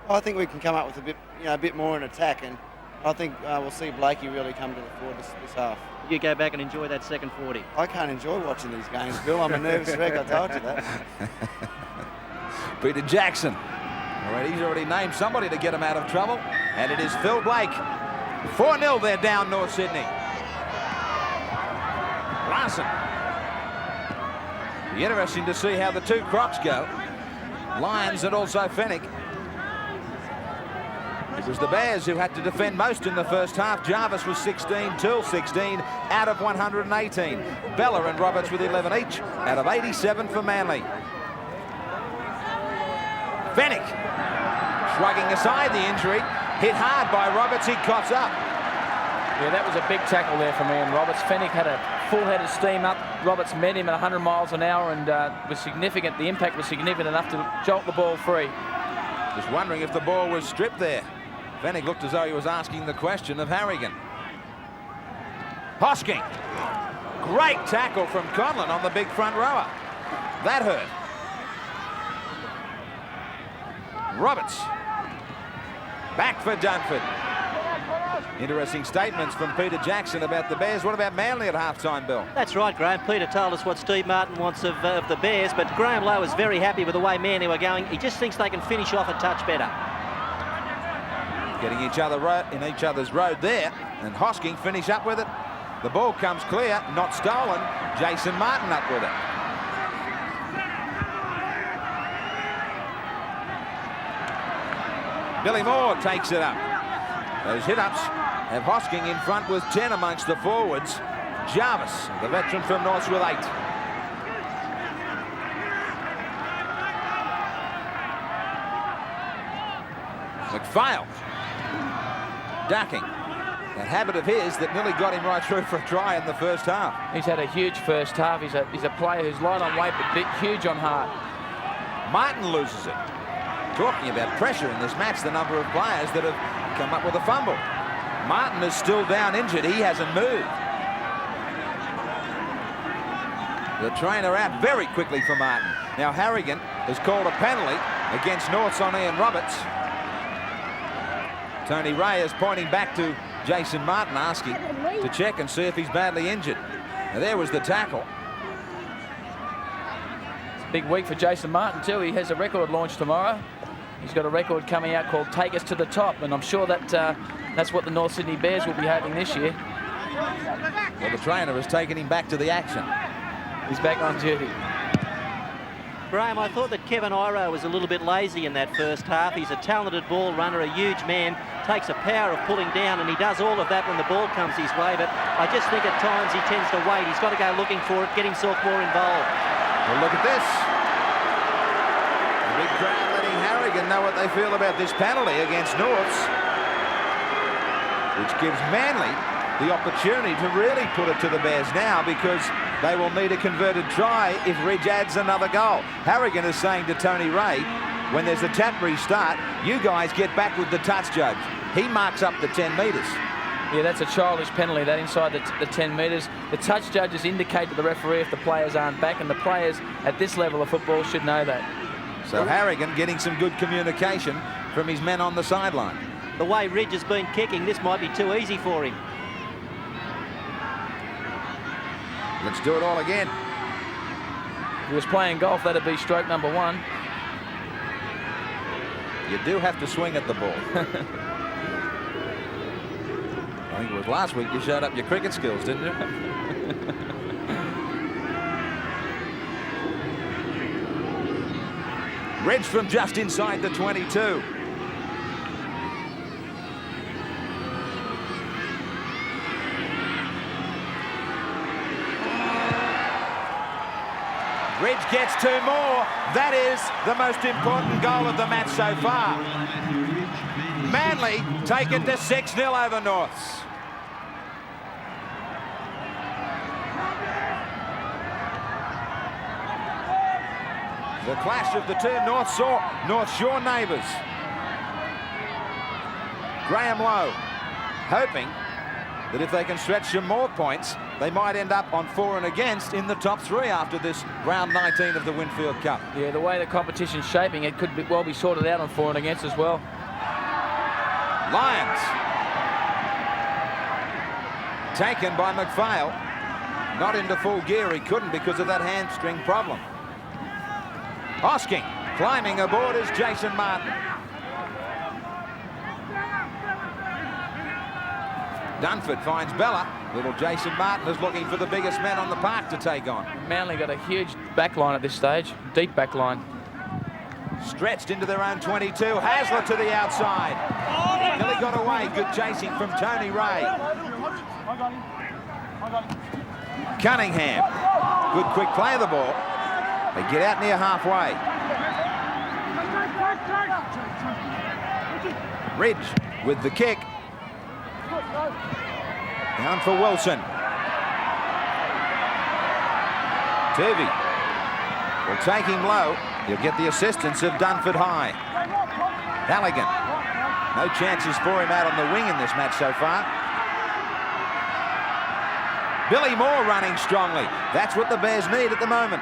I think we can come up with a bit more in attack, and I think we'll see Blakey really come to the fore this half. You go back and enjoy that second 40. I can't enjoy watching these games, Bill. I'm a nervous wreck, I told you that. Peter Jackson. All right, he's already named somebody to get him out of trouble, and it is Phil Blake. 4-0 they're down, North Sydney. Larson. Be interesting to see how the 2 Crocs go. Lyons and also Fennick. It was the Bears who had to defend most in the first half. Jarvis was 16, Toole 16 out of 118. Bella and Roberts with 11 each out of 87 for Manly. Fennick shrugging aside the injury, hit hard by Roberts, he coughs up. Yeah, that was a big tackle there from Ian Roberts. Fennick had a full head of steam up. Roberts met him at 100 miles an hour and was significant. The impact was significant enough to jolt the ball free. Just wondering if the ball was stripped there. Fennick looked as though he was asking the question of Harrigan. Hosking. Great tackle from Conlon on the big front rower. That hurt. Roberts. Back for Dunford. Interesting statements from Peter Jackson about the Bears. What about Manly at halftime, Bill? That's right, Graham. Peter told us what Steve Martin wants of the Bears, but Graham Lowe is very happy with the way Manly were going. He just thinks they can finish off a touch better. Getting each other in each other's road there, and Hosking finish up with it. The ball comes clear, not stolen. Jason Martin up with it. Billy Moore takes it up. Those hit-ups have Hosking in front with 10 amongst the forwards. Jarvis, the veteran from Norths, with 8. McPhail ducking. That habit of his that nearly got him right through for a try in the first half. He's had a huge first half. He's a player who's light on weight but huge on heart. Martin loses it. Talking about pressure in this match, the number of players that have come up with a fumble. Martin is still down injured. He hasn't moved. The trainer out very quickly for Martin. Now Harrigan has called a penalty against Norths on Ian Roberts. Tony Ray is pointing back to Jason Martin, asking to check and see if he's badly injured. Now there was the tackle. It's a big week for Jason Martin too. He has a record launch tomorrow. He's got a record coming out called Take Us to the Top, and I'm sure that that's what the North Sydney Bears will be hoping this year. Well, the trainer has taken him back to the action. He's back on duty. Graham, I thought that Kevin Iro was a little bit lazy in that first half. He's a talented ball runner, a huge man, takes a power of pulling down, and he does all of that when the ball comes his way, but I just think at times he tends to wait. He's got to go looking for it, get himself more involved. Well, look at this. The big crowd letting Harrigan know what they feel about this penalty against Norths, which gives Manly the opportunity to really put it to the Bears now, because they will need a converted try if Ridge adds another goal. Harrigan is saying to Tony Ray, when there's a tap restart, you guys get back with the touch judge. He marks up the 10 metres. Yeah, that's a childish penalty, that inside the 10 metres. The touch judges indicate to the referee if the players aren't back, and the players at this level of football should know that. So Harrigan getting some good communication from his men on the sideline. The way Ridge has been kicking, this might be too easy for him. Let's do it all again. If he was playing golf, that'd be stroke number 1. You do have to swing at the ball. I think it was last week you showed up your cricket skills, didn't you? Ridge from just inside the 22. Ridge gets 2 more. That is the most important goal of the match so far. Manly taken to 6-0 over Norths. The clash of the two North Shore neighbours. Graham Lowe hoping that if they can stretch some more points, they might end up on for and against in the top 3 after this round 19 of the Winfield Cup. Yeah, the way the competition's shaping, it could well be sorted out on for and against as well. Lyons taken by McPhail. Not into full gear, he couldn't because of that hamstring problem. Hosking climbing aboard is Jason Martin. Dunford finds Bella. Little Jason Martin is looking for the biggest men on the park to take on. Manly got a huge back line at this stage, deep back line. Stretched into their own 22. Hasler to the outside. Nearly got away. Good chasing from Tony Ray. Cunningham. Good quick play of the ball. They get out near halfway. Ridge with the kick. Down for Wilson. Turvey will take him low. He'll get the assistance of Dunford High. Halligan. No chances for him out on the wing in this match so far. Billy Moore running strongly. That's what the Bears need at the moment.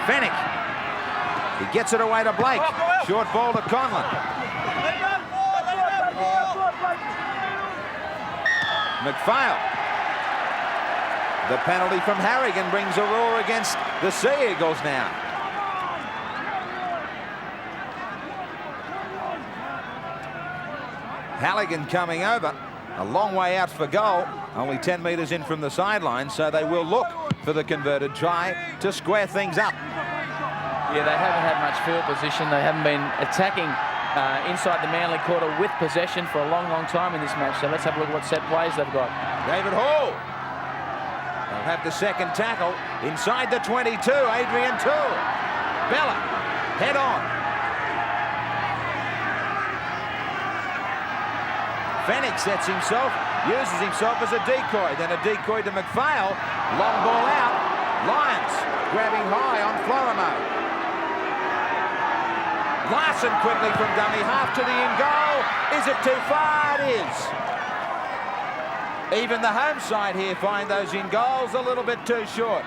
Fennick. He gets it away to Blake. Short ball to Conlon. McPhail. The penalty from Harrigan brings a roar against the Sea Eagles now. Halligan coming over. A long way out for goal. Only 10 metres in from the sideline, so they will look for the converted try to square things up. Yeah, they haven't had much field position. They haven't been attacking inside the Manly quarter with possession for a long, long time in this match. So let's have a look at what set plays they've got. David Hall. They'll have the second tackle inside the 22. Adrian Toole. Bella, head on. Fennick sets himself, uses himself as a decoy. Then a decoy to McPhail. Long ball out. Lyons grabbing high on Florimo. Larson quickly from dummy half to the in goal. Is it too far? It is. Even the home side here find those in goals a little bit too short.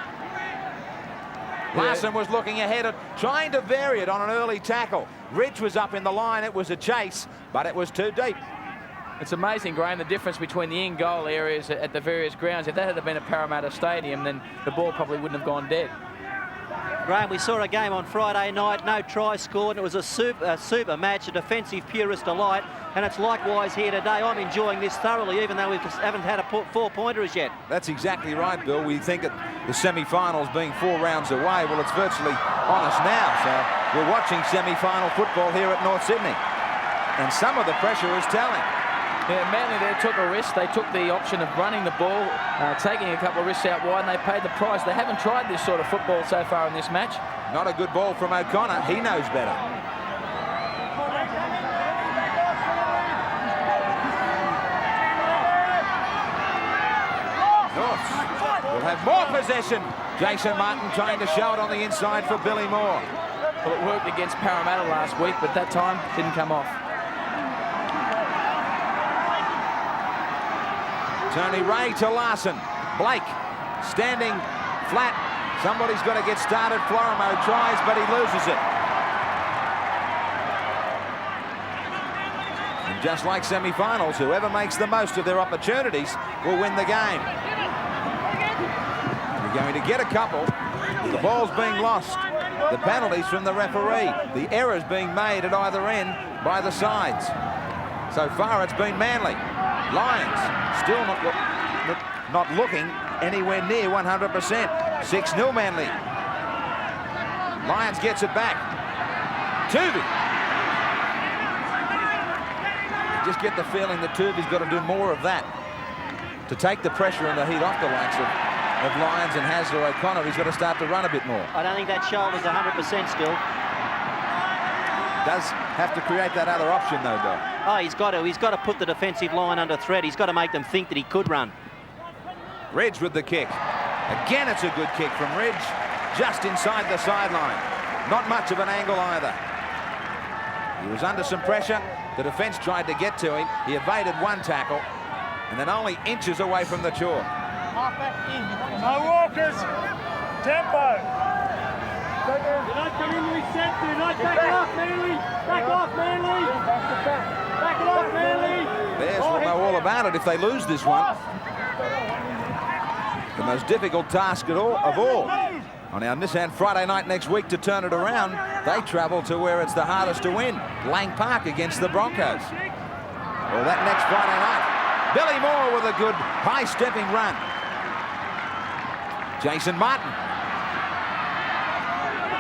Larson was looking ahead of trying to vary it on an early tackle. Ridge was up in the line. It was a chase, but it was too deep. It's amazing, Graham, the difference between the in-goal areas at the various grounds. If that had been a Parramatta Stadium, then the ball probably wouldn't have gone dead. Graham, we saw a game on Friday night, no try scored, and it was a super match, a defensive purist delight, and it's likewise here today. I'm enjoying this thoroughly, even though we haven't had a 4-pointer as yet. That's exactly right, Bill. We think that the semi-finals being 4 rounds away, well, it's virtually on us now. So we're watching semi-final football here at North Sydney, and some of the pressure is telling. Yeah, Manly there took a risk. They took the option of running the ball, taking a couple of risks out wide, and they paid the price. They haven't tried this sort of football so far in this match. Not a good ball from O'Connor. He knows better. have more possession. Jason Martin trying to show it on the inside for Billy Moore. Well, it worked against Parramatta last week, but that time didn't come off. Tony Ray to Larson. Blake standing flat. Somebody's got to get started. Florimo tries, but he loses it. And just like semi-finals, whoever makes the most of their opportunities will win the game. You're going to get a couple. The ball's being lost. The penalties from the referee. The errors being made at either end by the sides. So far, it's been Manly. Lions still not looking anywhere near 100%. 6-0 Manly. Lions gets it back. Tuvey. You just get the feeling that Tuvey's got to do more of that to take the pressure and the heat off the likes of Lyons and Hasler O'Connor. He's got to start to run a bit more. I don't think that shoulder's 100% still. Does have to create that other option though, Bill. Oh, he's got to put the defensive line under threat. He's got to make them think that he could run. Ridge with the kick. Again, it's a good kick from Ridge, just inside the sideline. Not much of an angle either. He was under some pressure. The defence tried to get to him. He evaded one tackle and then only inches away from the chalk. No walkers. Tempo. Do not come in reset. Do not back it off, Manly. Back off, Manly. Back it off, Manly. Bears will know all about it if they lose this one. The most difficult task of all. On our Nissan Friday night next week to turn it around, they travel to where it's the hardest to win, Lang Park against the Broncos. Well, that next Friday night, Billy Moore with a good high-stepping run. Jason Martin.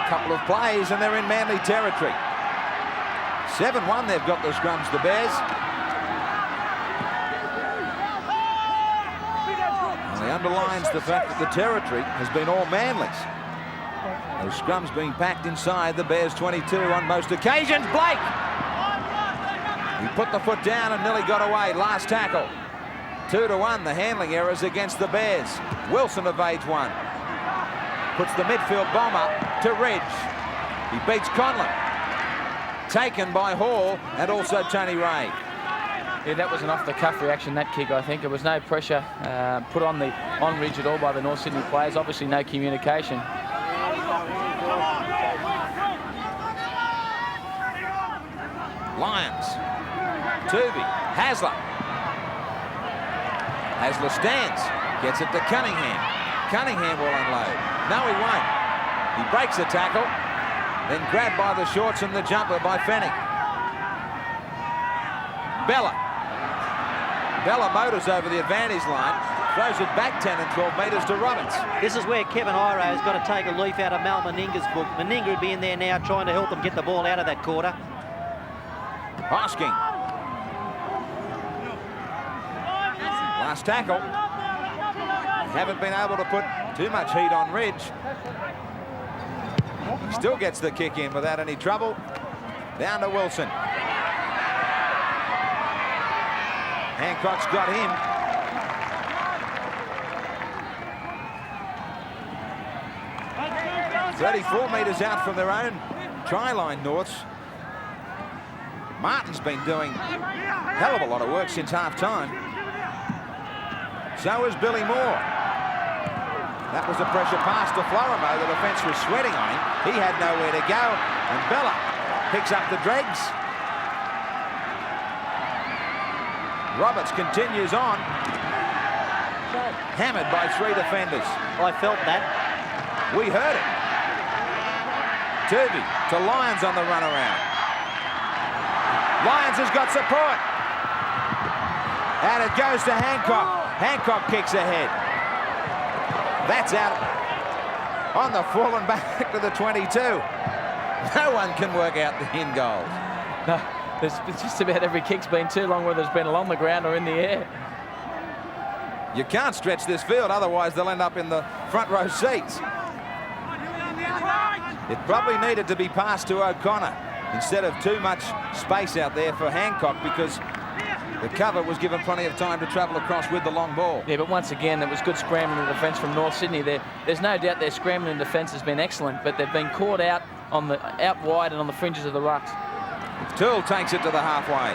A couple of plays and they're in Manly territory. 7-1 they've got the scrums, the Bears. And it underlines the fact that the territory has been all Manly's. Those scrums being packed inside the Bears 22 on most occasions. Blake! He put the foot down and nearly got away. Last tackle. 2-1, the handling errors against the Bears. Wilson evades one. Puts the midfield bomber to Ridge. He beats Conlon. Taken by Hall and also Tony Ray. Yeah, that was an off-the-cuff reaction, that kick, I think. There was no pressure put on Ridge at all by the North Sydney players. Obviously no communication. Lions. Tuvey. Hasler. Hasler stands. Gets it to Cunningham. Cunningham will unload. No, he won't. He breaks the tackle. Then grabbed by the shorts and the jumper by Fennick. Bella. Bella motors over the advantage line. Throws it back 10 and 12 metres to Roberts. This is where Kevin Iro has got to take a leaf out of Mal Meninga's book. Meninga would be in there now trying to help them get the ball out of that quarter. Hosking. Last tackle. Haven't been able to put too much heat on Ridge. He still gets the kick in without any trouble. Down to Wilson. Hancock's got him. 34 metres out from their own try line, Norths. Martin's been doing a hell of a lot of work since half-time. So is Billy Moore. That was a pressure pass to Florimo. The defence was sweating on him. He had nowhere to go. And Bella picks up the dregs. Roberts continues on. Hammered by 3 defenders. I felt that. We heard it. Tuvey to Lyons on the run around. Lyons has got support. And it goes to Hancock. Hancock kicks ahead. That's out on the full and back to the 22. No one can work out the in goals. No, there's just about every kick's been too long, whether it's been along the ground or in the air. You can't stretch this field, otherwise they'll end up in the front row seats. It probably needed to be passed to O'Connor instead of too much space out there for Hancock, because The cover was given plenty of time to travel across with the long ball. Yeah, but once again, it was good scrambling in defence from North Sydney. There's no doubt their scrambling in defence has been excellent, but they've been caught out wide and on the fringes of the rucks. Toole takes it to the halfway.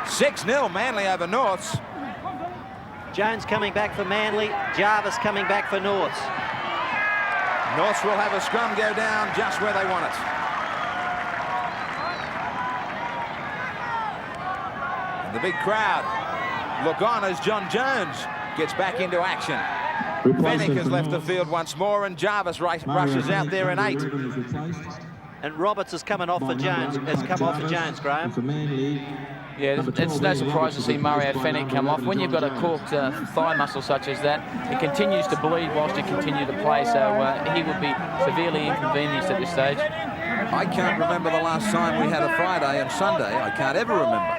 6-0 Manly over Norths. Jones coming back for Manly. Jarvis coming back for Norths. Norths will have a scrum go down just where they want it. And the big crowd look on as John Jones gets back into action. Fennick has left the field once more, and Jarvis rushes out there in 8. And Roberts has come off for Jones. Has come off for Jones, Graham. Yeah, it's no surprise to see Mario Fennick come off. When you've got a corked thigh muscle such as that, it continues to bleed whilst you continue to play, so he would be severely inconvenienced at this stage. I can't remember the last time we had a Friday and Sunday. I can't ever remember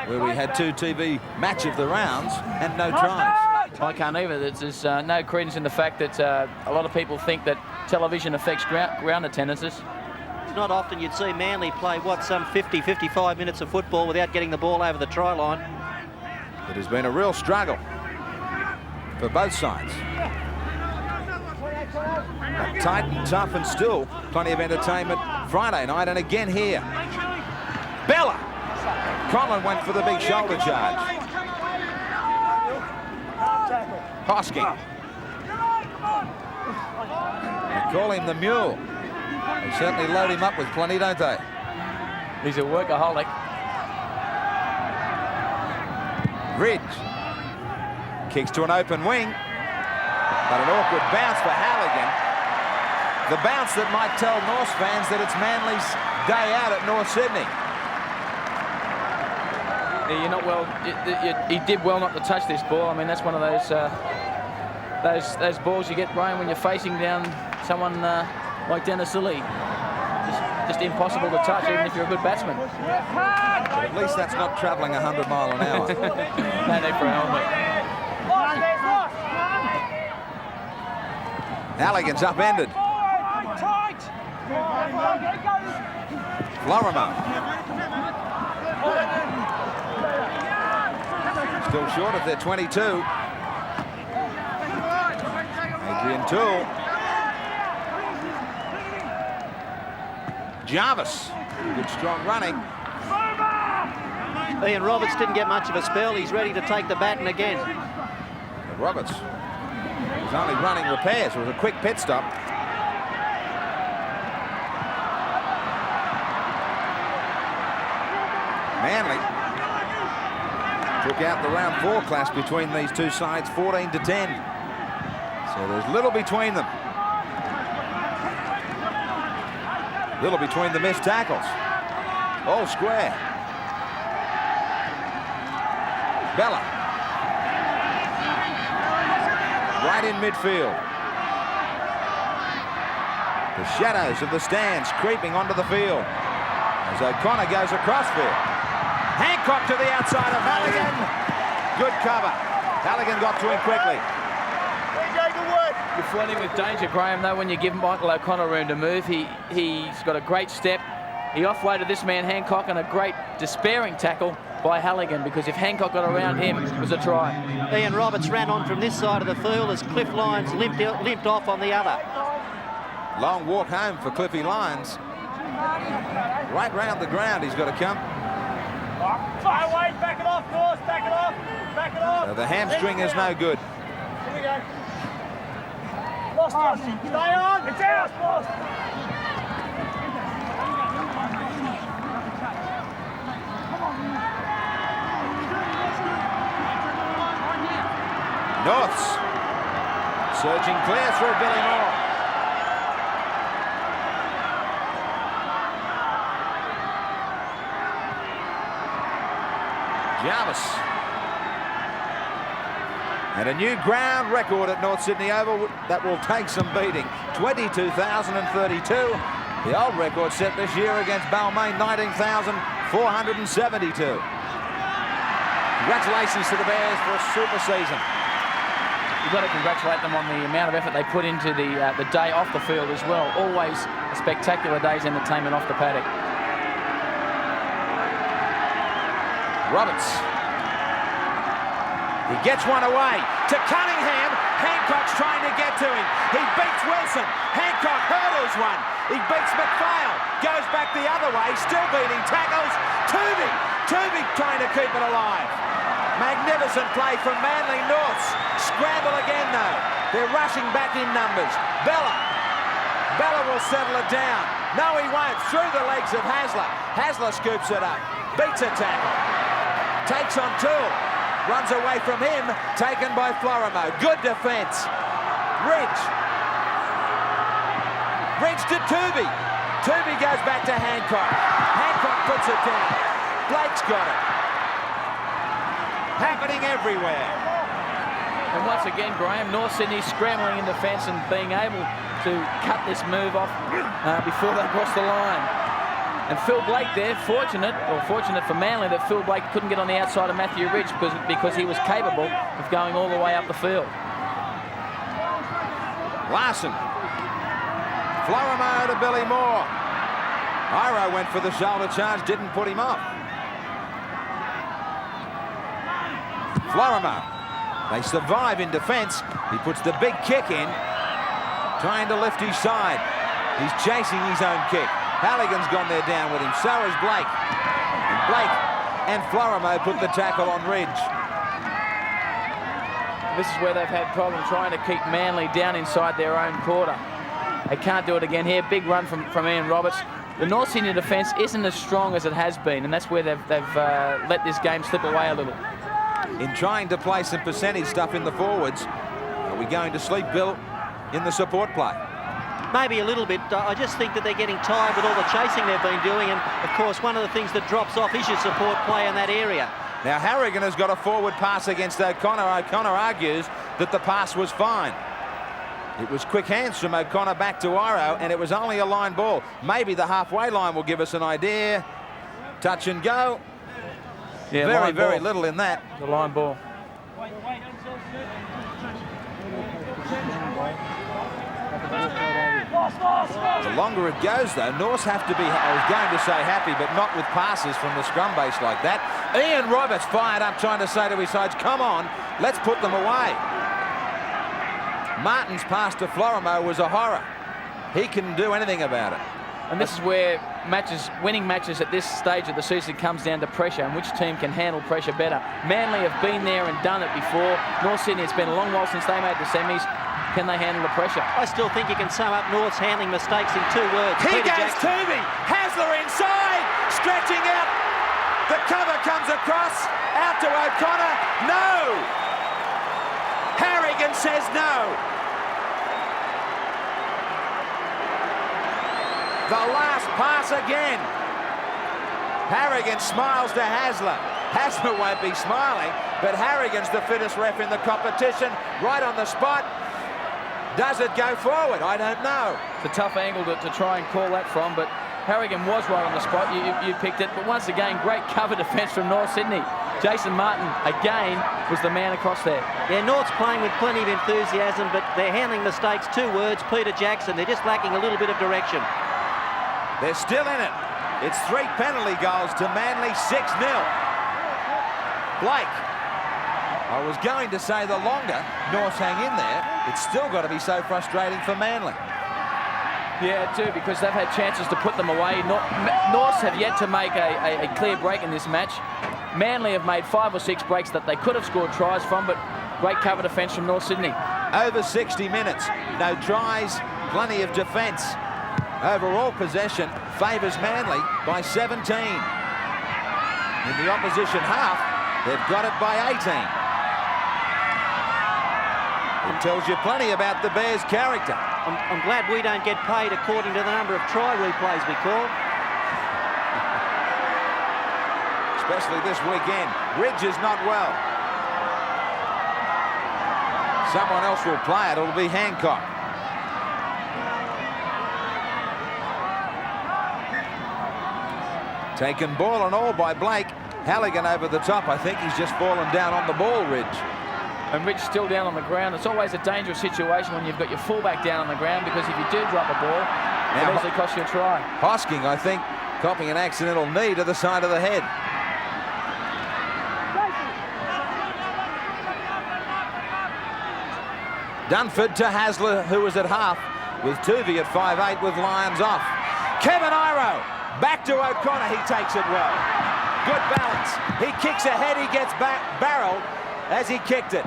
where we had 2 TV match of the rounds and no tries. I can't either. There's no credence in the fact that a lot of people think that television affects ground attendances. It's not often you'd see Manly play, some 50, 55 minutes of football without getting the ball over the try line. It has been a real struggle for both sides. But tight and tough, and still plenty of entertainment Friday night, and again here. Bella! Conlon went for the big shoulder charge. Hosking. They call him the Mule. They certainly load him up with plenty, don't they? He's a workaholic. Ridge kicks to an open wing, but an awkward bounce for Halligan. The bounce that might tell North fans that it's Manly's day out at North Sydney. Yeah, you're not well. He did well not to touch this ball. I mean, that's one of those balls you get, Brian, when you're facing down someone like Dennis Lilly. Just impossible to touch, even if you're a good batsman. But at least that's not travelling 100 miles an hour. No need for a helmet. Halligan's upended. Lorimer. Still short of their 22. Adrian Toole. Jarvis. Good strong running. Ian Roberts didn't get much of a spell. He's ready to take the baton again. But Roberts was only running repairs. It was a quick pit stop. Manly took out the round 4 clash between these two sides, 14-10. So there's little between them. Little between the missed tackles. All square. Bella. Right in midfield. The shadows of the stands creeping onto the field as O'Connor goes across field. Hancock to the outside of Halligan. Good cover. Halligan got to him quickly. You're flirting with danger, Graham, though, when you give Michael O'Connor room to move. He's got a great step. He offloaded this man, Hancock, and a great despairing tackle by Halligan, because if Hancock got around him, it was a try. Ian Roberts ran on from this side of the field as Cliff Lyons limped off on the other. Long walk home for Cliffy Lyons. Right round the ground he's got to come. Back it off, North, back it off, back it off. So the hamstring is no good. Here we go. Lost us. Stay on. It's ours, lost. Norths surging clear through Billy Moore. Jarvis. And a new ground record at North Sydney Oval that will take some beating. 22,032. The old record set this year against Balmain, 19,472. Congratulations to the Bears for a super season. You've got to congratulate them on the amount of effort they put into the day off the field as well. Always a spectacular day's entertainment off the paddock. Roberts. He gets one away to Cunningham. Hancock's trying to get to him. He beats Wilson. Hancock hurdles one. He beats McPhail. Goes back the other way, still beating tackles. Tooby trying to keep it alive. Magnificent play from Manly Norths. Scramble again though. They're rushing back in numbers. Bella will settle it down. No, he won't. Through the legs of Hasler. Hasler scoops it up. Beats a tackle. Takes on Toole. Runs away from him. Taken by Florimo. Good defence. Ridge to Tooby. Tooby goes back to Hancock. Hancock puts it down. Blake's got it. Happening everywhere. And once again, Graham, North Sydney scrambling in defence and being able to cut this move off before they cross the line. And Phil Blake there, fortunate for Manly that Phil Blake couldn't get on the outside of Matthew Ridge because he was capable of going all the way up the field. Larson. Florimo to Billy Moore. Iro went for the shoulder charge, didn't put him off. Florimo. They survive in defence. He puts the big kick in, trying to lift his side. He's chasing his own kick. Halligan's gone there down with him. So is Blake. And Blake and Florimo put the tackle on Ridge. This is where they've had problems trying to keep Manly down inside their own quarter. They can't do it again here. Big run from Ian Roberts. The North Sydney defence isn't as strong as it has been, and that's where they've let this game slip away a little. In trying to play some percentage stuff in the forwards, are we going to sleep, Bill, in the support play? Maybe a little bit. I just think that they're getting tired with all the chasing they've been doing, and of course one of the things that drops off is your support play in that area. Now Harrigan has got a forward pass against O'Connor. O'Connor argues that the pass was fine. It was quick hands from O'Connor back to Iro, and it was only a line ball. Maybe the halfway line will give us an idea. Touch and go. Yeah, very little in that. The line ball. The longer it goes, though, Norths have to be, I was going to say happy, but not with passes from the scrum base like that. Ian Roberts fired up, trying to say to his sides, come on, let's put them away. Martin's pass to Florimo was a horror. He can do anything about it. And this is where winning matches at this stage of the season comes down to pressure and which team can handle pressure better. Manly have been there and done it before. North Sydney, it's been a long while since they made the semis. Can they handle the pressure? I still think you can sum up North's handling mistakes in 2 words. He Peter goes Jackson. Tooby. Hasler inside, stretching out. The cover comes across, out to O'Connor. No! Harrigan says no. The last pass again. Harrigan smiles to Hasler. Hasler won't be smiling, but Harrigan's the fittest ref in the competition. Right on the spot. Does it go forward? I don't know. It's a tough angle to try and call that from, but Harrigan was right on the spot. You picked it, but once again, great cover defence from North Sydney. Jason Martin, again, was the man across there. Yeah, North's playing with plenty of enthusiasm, but they're handling mistakes. 2 words, Peter Jackson. They're just lacking a little bit of direction. They're still in it. It's 3 penalty goals to Manly, 6-0. Blake. I was going to say the longer Norths hang in there, it's still got to be so frustrating for Manly. Yeah, too, because they've had chances to put them away. Norths have yet to make a clear break in this match. Manly have made 5 or 6 breaks that they could have scored tries from, but great cover defence from North Sydney. Over 60 minutes, no tries, plenty of defence. Overall possession favours Manly by 17. In the opposition half, they've got it by 18. It tells you plenty about the Bears' character. I'm glad we don't get paid according to the number of try replays we call. Especially this weekend. Ridge is not well. Someone else will play it. It'll be Hancock. Taken ball and all by Blake. Halligan over the top. I think he's just fallen down on the ball, Ridge. And Ridge still down on the ground. It's always a dangerous situation when you've got your fullback down on the ground, because if you do drop a ball, it easily costs you a try. Hosking, I think, copying an accidental knee to the side of the head. Dunford to Hasler, who was at half, with Tuvey at 5'8", with Lyons off. Kevin Iro, back to O'Connor, he takes it well. Good balance. He kicks ahead, he gets back barreled as he kicked it.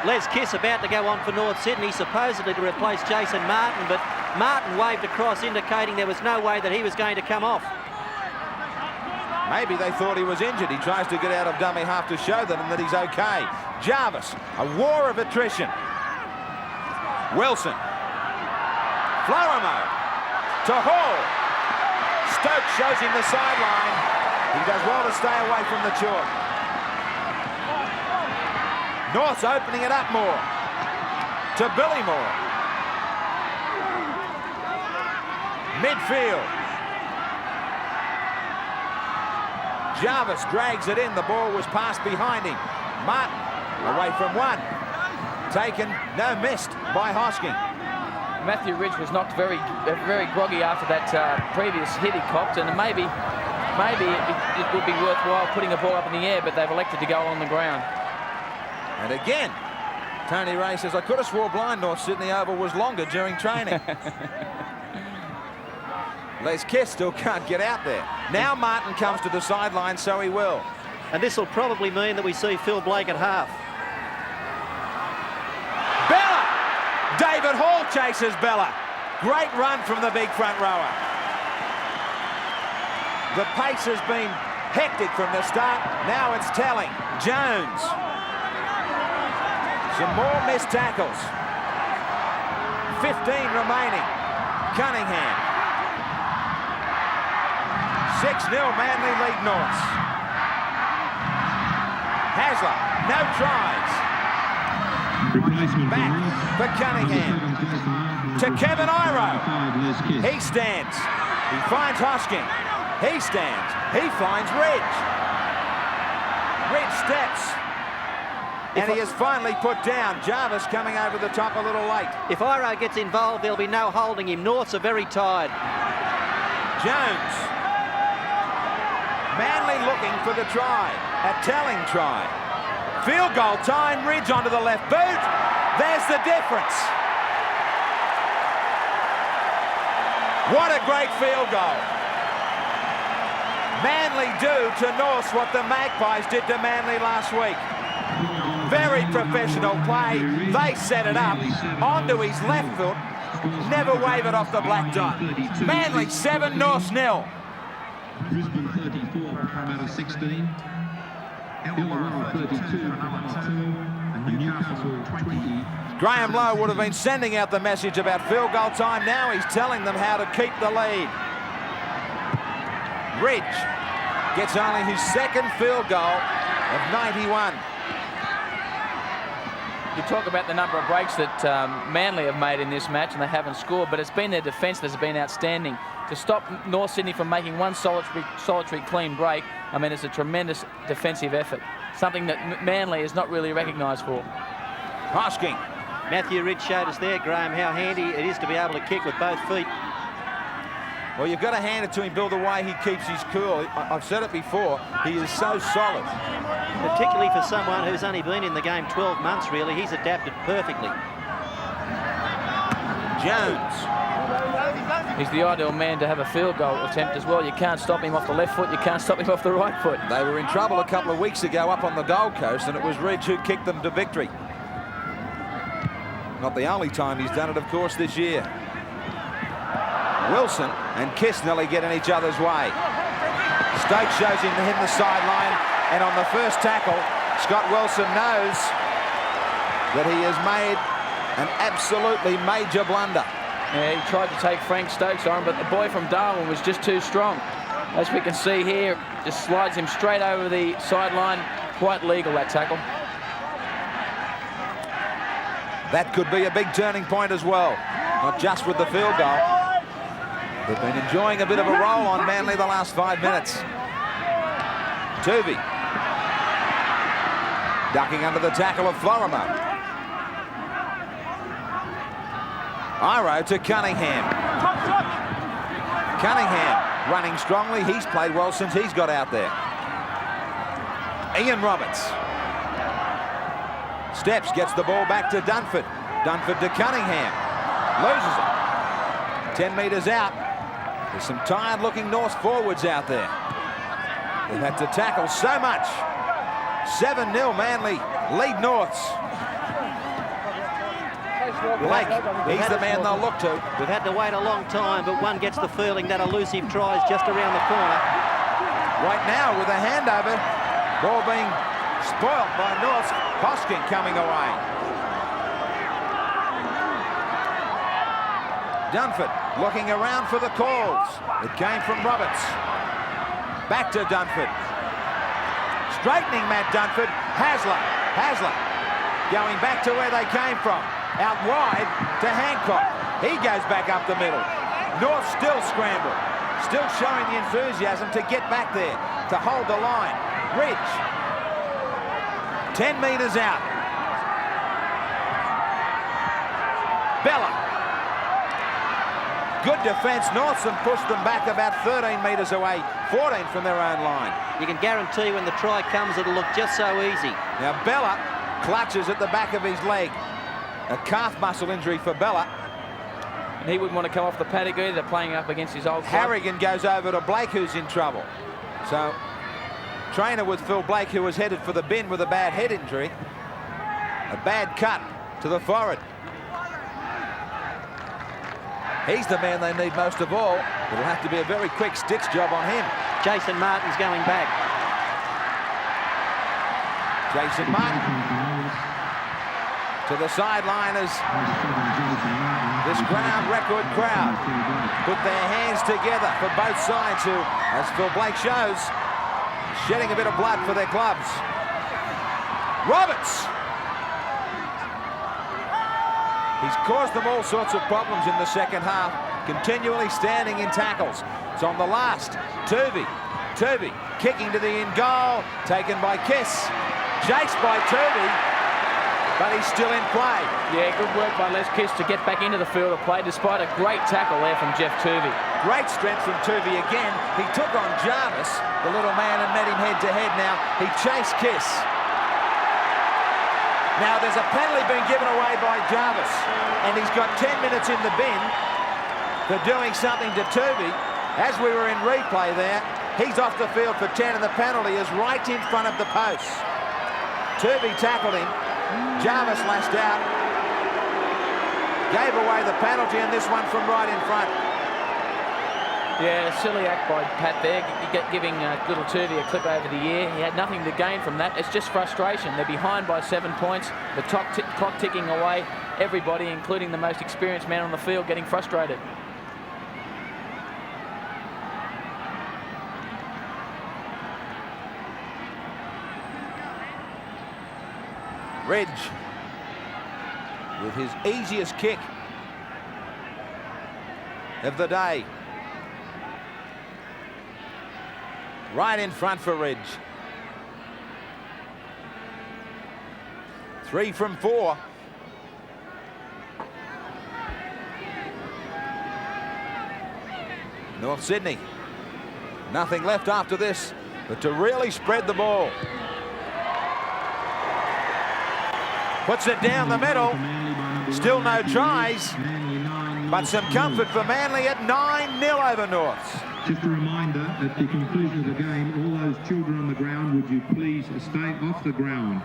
Les Kiss about to go on for North Sydney, supposedly to replace Jason Martin, but Martin waved across, indicating there was no way that he was going to come off. Maybe they thought he was injured. He tries to get out of dummy half to show them that he's okay. Jarvis, a war of attrition. Wilson. Florimo to Hall. Stokes shows him the sideline. He does well to stay away from the chalk. North's opening it up more. To Billy Moore. Midfield. Jarvis drags it in. The ball was passed behind him. Martin away from one. Taken, no, missed by Hosking. Matthew Ridge was knocked very groggy after that previous hit he copped, and maybe it would be worthwhile putting a ball up in the air, but they've elected to go on the ground. And again, Tony Ray says, I could have swore blind North Sydney Oval was longer during training. Les Kiss still can't get out there. Now Martin comes to the sideline, so he will. And this will probably mean that we see Phil Blake at half. Bella! David Hall chases Bella. Great run from the big front rower. The pace has been hectic from the start. Now it's telling. Jones. Some more missed tackles. 15 remaining. Cunningham. 6-0 Manly lead Norths. Hasler, no tries. Back for Cunningham. To Kevin Iro. He stands. He finds Hosking. He stands. He finds Ridge. Ridge steps. And he is finally put down. Jarvis coming over the top a little late. If Iro gets involved, there'll be no holding him. Norths are very tired. Jones. Manly looking for the try. A telling try. Field goal time. Ridge onto the left boot. There's the difference. What a great field goal. Manly do to Norths what the Magpies did to Manly last week. Very professional play. They set it up onto his left foot. Never wave it off the black dot. Manly 7, Norths 0. Brisbane 34 out of 16. Illawarra 32 and Newcastle 20. Graham Lowe would have been sending out the message about field goal time. Now he's telling them how to keep the lead. Ridge gets only his second field goal of 91. You talk about the number of breaks that Manly have made in this match, and they haven't scored, but it's been their defence that's been outstanding. To stop North Sydney from making one solitary clean break, I mean, it's a tremendous defensive effort, something that Manly is not really recognised for. Hosking. Matthew Ridge showed us there, Graham, how handy it is to be able to kick with both feet. Well, you've got to hand it to him, Bill, the way he keeps his cool. I've said it before, he is so solid. Particularly for someone who's only been in the game 12 months, really. He's adapted perfectly. Jones. He's the ideal man to have a field goal attempt as well. You can't stop him off the left foot, you can't stop him off the right foot. They were in trouble a couple of weeks ago up on the Gold Coast, and it was Ridge who kicked them to victory. Not the only time he's done it, of course, this year. Wilson and Kiss nearly get in each other's way. Stokes shows him the sideline, and on the first tackle, Scott Wilson knows that he has made an absolutely major blunder. Yeah, he tried to take Frank Stokes on, but the boy from Darwin was just too strong. As we can see here, just slides him straight over the sideline. Quite legal, that tackle. That could be a big turning point as well, not just with the field goal. They've been enjoying a bit of a roll on Manly the last 5 minutes. Tuvey. Ducking under the tackle of Florimo. Iro to Cunningham. Cunningham running strongly. He's played well since he's got out there. Ian Roberts. Steps, gets the ball back to Dunford. Dunford to Cunningham. Loses it. 10 metres out. There's some tired-looking North forwards out there. They've had to tackle so much. 7-0 Manly lead Norths. Blake, he's the man they'll look to. We've had to wait a long time, but one gets the feeling that elusive try is just around the corner. Right now with a handover, ball being spoilt by Norths. Hosking coming away. Dunford looking around for the calls. It came from Roberts. Back to Dunford. Straightening Matt Dunford. Hasler going back to where they came from. Out wide to Hancock. He goes back up the middle. North still scrambled. Still showing the enthusiasm to get back there, to hold the line. Ridge. 10 metres out. Bella. Good defence. Northam pushed them back about 13 metres away. 14 from their own line. You can guarantee when the try comes, it'll look just so easy. Now Bella clutches at the back of his leg. A calf muscle injury for Bella. And he wouldn't want to come off the paddock either, playing up against his old club. Harrigan goes over to Blake, who's in trouble. So, trainer with Phil Blake, who was headed for the bin with a bad head injury. A bad cut to the forehead. He's the man they need most of all. It'll have to be a very quick sticks job on him. Jason Martin's going back. Jason Martin to the sideline as this record crowd put their hands together for both sides, who, as Phil Blake shows, shedding a bit of blood for their clubs. Roberts! He's caused them all sorts of problems in the second half, continually standing in tackles. It's on the last. Turvey kicking to the in goal, taken by Kiss. Chased by Turvey, but he's still in play. Yeah, good work by Les Kiss to get back into the field of play, despite a great tackle there from Jeff Turvey. Great strength from Turvey again. He took on Jarvis, the little man, and met him head-to-head. Now he chased Kiss. Now there's a penalty being given away by Jarvis, and he's got 10 minutes in the bin for doing something to Turvey. As we were in replay there, he's off the field for 10, and the penalty is right in front of the post. Turvey tackled him. Jarvis lashed out, gave away the penalty, and this one from right in front. Yeah, silly act by Pat there, giving little Turvey a clip over the ear. He had nothing to gain from that. It's just frustration. They're behind by 7 points. The clock ticking away. Everybody, including the most experienced man on the field, getting frustrated. Ridge with his easiest kick of the day. Right in front for Ridge. 3 from 4. North Sydney. Nothing left after this but to really spread the ball. Puts it down the middle. Still no tries, but some comfort for Manly at 9-0 over Norths. Just a reminder, at the conclusion of the game, all those children on the ground, would you please stay off the ground?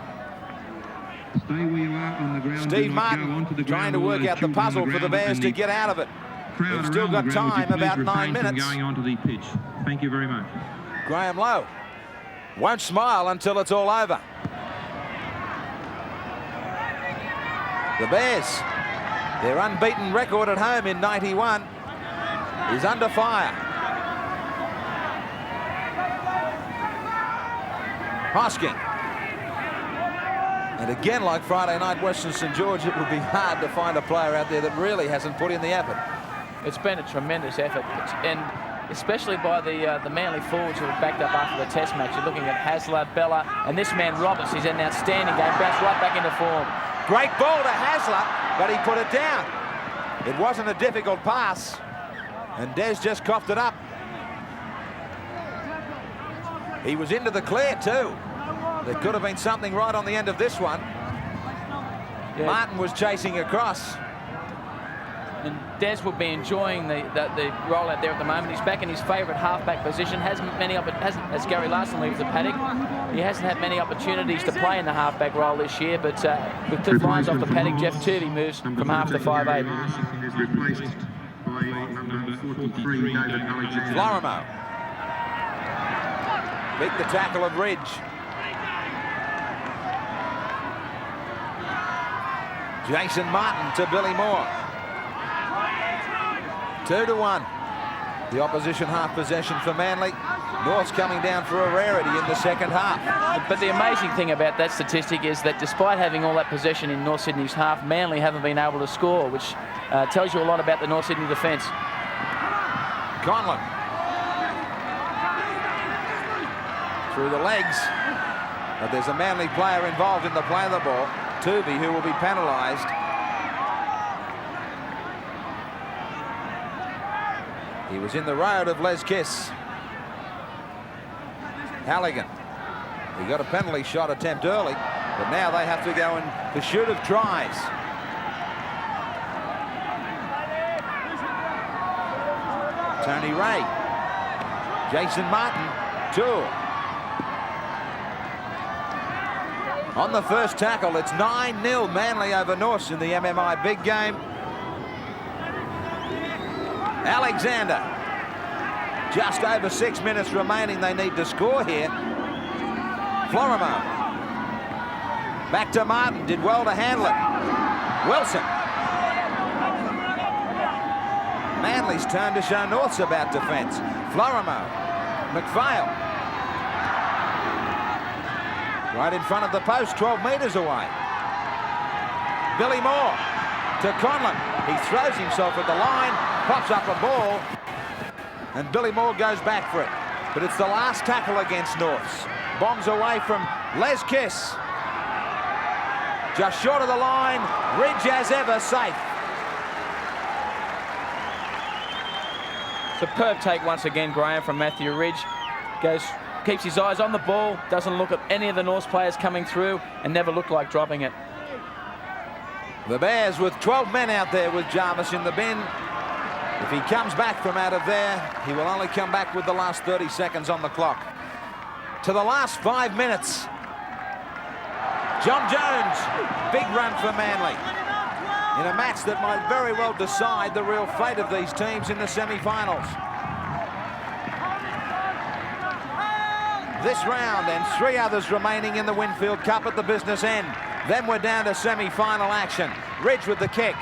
Stay where you are on the ground. Steve Martin trying to work out the puzzle for the Bears to get out of it. They've still got time, about 9 minutes. Going onto the pitch. Thank you very much. Graham Lowe won't smile until it's all over. The Bears, their unbeaten record at home in 91, is under fire. Hosking. And again, like Friday night, Western St George, it would be hard to find a player out there that really hasn't put in the effort. It's been a tremendous effort, and especially by the Manly forwards who have backed up after the Test match. You're looking at Hasler, Bella, and this man Roberts. He's an outstanding game, bounced right back into form. Great ball to Hasler, but he put it down. It wasn't a difficult pass, and Des just coughed it up. He was into the clear too. There could have been something right on the end of this one. Yeah. Martin was chasing across. And Des will be enjoying the role out there at the moment. He's back in his favourite halfback position. Hasn't as Gary Larson leaves the paddock. He hasn't had many opportunities to play in the halfback role this year, but with Cliff Lyons off the paddock, Jeff Turvey moves from half to 5'8". Florimo. Beat the tackle of Ridge. Jason Martin to Billy Moore. 2-1. The opposition half possession for Manly. North's coming down for a rarity in the second half. But the amazing thing about that statistic is that despite having all that possession in North Sydney's half, Manly haven't been able to score, which tells you a lot about the North Sydney defence. Conlon. Through the legs. But there's a Manly player involved in the play of the ball. Turvey, who will be penalised. He was in the road of Les Kiss. Halligan. He got a penalty shot attempt early, but now they have to go in pursuit of tries. Tony Ray. Jason Martin. Tour. On the first tackle, it's 9-0 Manly over Norths in the MMI big game. Alexander. Just over 6 minutes remaining. They need to score here. Florimo. Back to Martin. Did well to handle it. Wilson. Manly's turn to show North's about defence. Florimo. McPhail. Right in front of the post, 12 metres away. Billy Moore to Conlon. He throws himself at the line, pops up a ball, and Billy Moore goes back for it. But it's the last tackle against Norths. Bombs away from Les Kiss. Just short of the line, Ridge as ever safe. Superb take once again, Graham, from Matthew Ridge. Keeps his eyes on the ball, doesn't look at any of the Norths players coming through, and never looked like dropping it. The Bears with 12 men out there with Jarvis in the bin. If he comes back from out of there, he will only come back with the last 30 seconds on the clock. To the last 5 minutes. John Jones, big run for Manly in a match that might very well decide the real fate of these teams in the semi-finals. This round and 3 others remaining in the Winfield Cup at the business end. Then we're down to semi-final action. Ridge with the kick.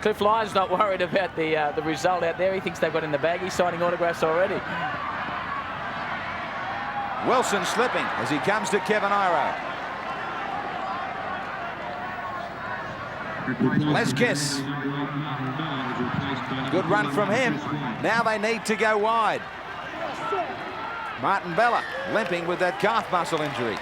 Cliff Lyons not worried about the result out there. He thinks they've got in the bag. He's signing autographs already. Wilson slipping as he comes to Kevin Iro. Les Kiss. Good run from him. Now they need to go wide. Martin Bella limping with that calf muscle injury.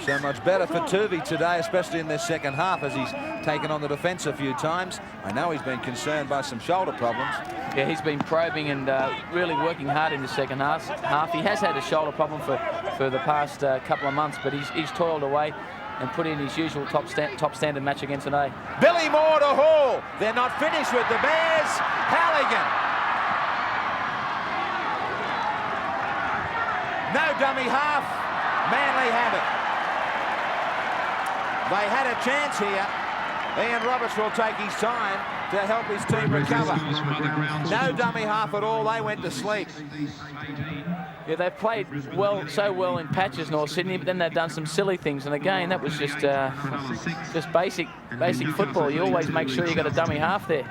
So much better for Turvey today, especially in this second half, as he's taken on the defence a few times. I know he's been concerned by some shoulder problems. Yeah, he's been probing and really working hard in the second half. He has had a shoulder problem for the past couple of months, but he's toiled away and put in his usual top standard match again today. Billy Moore to Hall. They're not finished with the Bears. Halligan. No dummy half. Manly have it. They had a chance here. Ian Roberts will take his time to help his team recover. No dummy half at all. They went to sleep. Yeah, they've played so well in patches, North Sydney, but then they've done some silly things. And again, that was just basic football. You always make sure you got a dummy half there.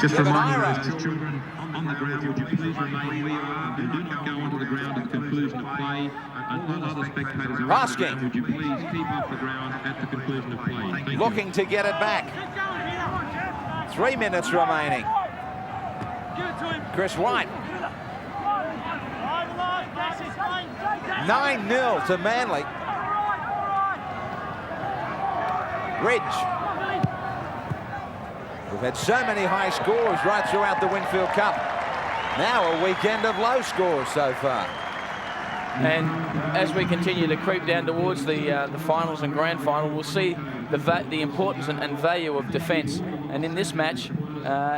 Just remind those children on the ground, would you please remain where you are and do not go onto the ground at the conclusion of play. And all other spectators are on the ground, would you please keep off the ground at the conclusion of play. Thank you. Looking to get it back. 3 minutes remaining. Chris White. 9-0 to Manly. Ridge. We've had so many high scores right throughout the Winfield Cup. Now a weekend of low scores so far. And as we continue to creep down towards the finals and grand final, we'll see the importance and value of defence. And in this match,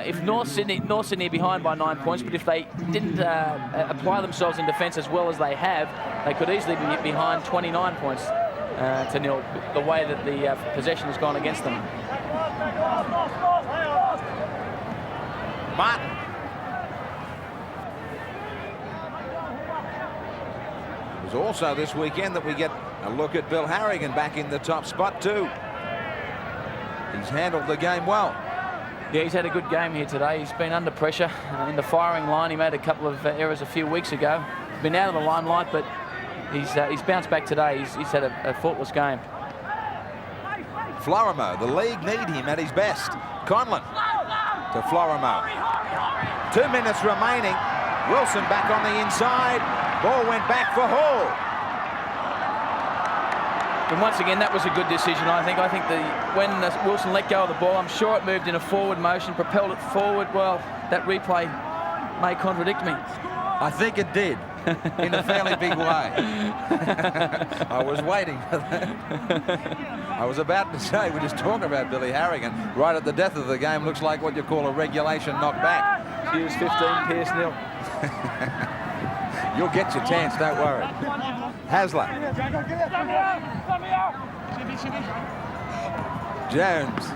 if North Sydney are behind by 9 points, but if they didn't apply themselves in defence as well as they have, they could easily be behind 29 points to nil, the way that the possession has gone against them. Martin. It was also this weekend that we get a look at Bill Harrigan back in the top spot too. He's handled the game well. Yeah, he's had a good game here today. He's been under pressure in the firing line. He made a couple of errors a few weeks ago. He's been out of the limelight, but he's bounced back today. He's had a faultless game. Florimo, the league need him at his best. Conlon to Florimo. 2 minutes remaining. Wilson back on the inside. Ball went back for Hall. And once again, that was a good decision, I think. I think when Wilson let go of the ball, I'm sure it moved in a forward motion, propelled it forward. Well, that replay may contradict me. I think it did, in a fairly big way. I was waiting for that. I was about to say, we're just talking about Billy Harrigan. Right at the death of the game, looks like what you call a regulation knockback. Hughes 15, Pearce nil. You'll get your chance, don't worry. Hasler. Jones.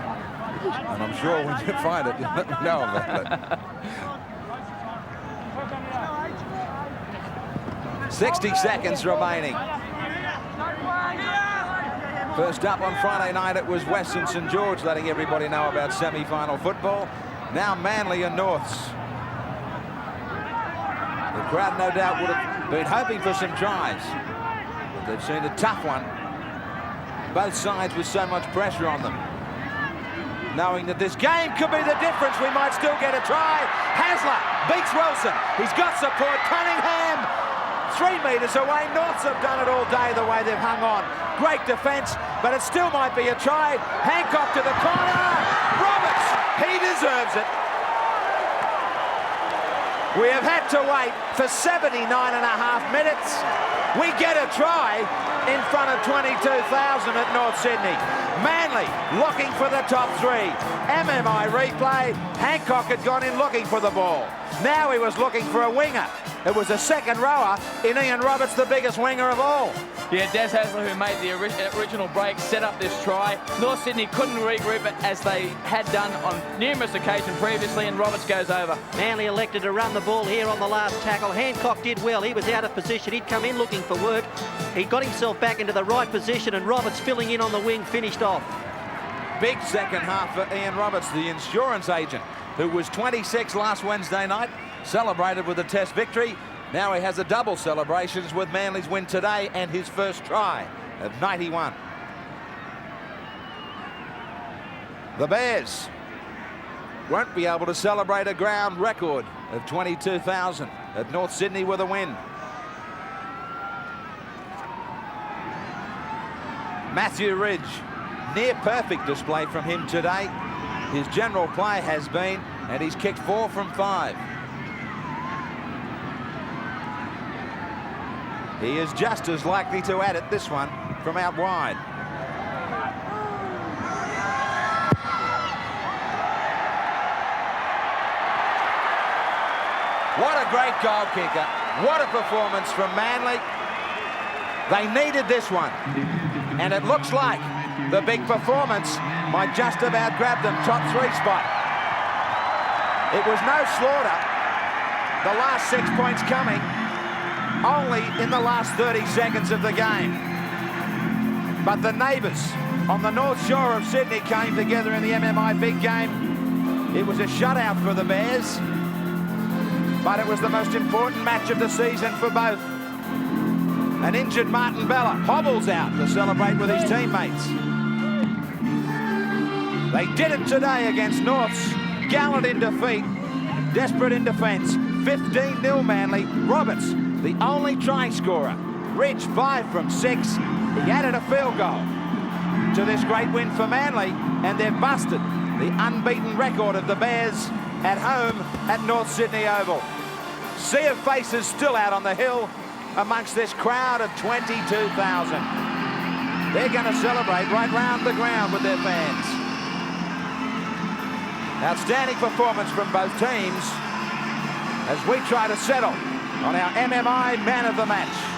And I'm sure when you find it, you'll let me know about it. 60 seconds remaining. First up on Friday night, it was Western St George letting everybody know about semi-final football. Now Manly and Norths. The crowd no doubt would have been hoping for some tries. But they've seen a tough one. Both sides with so much pressure on them. Knowing that this game could be the difference, we might still get a try. Hasler beats Wilson. He's got support. Cunningham, 3 metres away. Norths have done it all day the way they've hung on. Great defence, but it still might be a try. Hancock to the corner. Roberts, he deserves it. We have had to wait for 79.5 minutes. We get a try in front of 22,000 at North Sydney. Manly looking for the top 3. MMI replay. Hancock had gone in looking for the ball. Now he was looking for a winger. It was a second rower in Ian Roberts, the biggest winger of all. Yeah, Des Hasler, who made the original break, set up this try. North Sydney couldn't regroup it as they had done on numerous occasions previously, and Roberts goes over. Manly elected to run the ball here on the last tackle. Hancock did well. He was out of position. He'd come in looking for work. He got himself back into the right position, and Roberts filling in on the wing finished off. Big second half for Ian Roberts, the insurance agent, who was 26 last Wednesday night, celebrated with a test victory. Now he has a double celebrations with Manly's win today and his first try of 91. The Bears won't be able to celebrate a ground record of 22,000 at North Sydney with a win. Matthew Ridge, near perfect display from him today. His general play has been, and he's kicked 4 from 5. He is just as likely to add it this one from out wide. What a great goal kicker. What a performance from Manly. They needed this one. And it looks like the big performance might just about grab them top 3 spot. It was no slaughter. The last 6 points coming only in the last 30 seconds of the game. But the neighbours on the north shore of Sydney came together in the MMI big game. It was a shutout for the Bears, but it was the most important match of the season for both. An injured Martin Bella hobbles out to celebrate with his teammates. They did it today against Norths. Gallant in defeat, desperate in defence. 15-0 Manly. Roberts, the only try scorer. Ridge 5 from 6. He added a field goal to this great win for Manly, and they've busted the unbeaten record of the Bears at home at North Sydney Oval. Sea of faces still out on the hill amongst this crowd of 22,000. They're going to celebrate right round the ground with their fans. Outstanding performance from both teams as we try to settle on our MMI Man of the Match.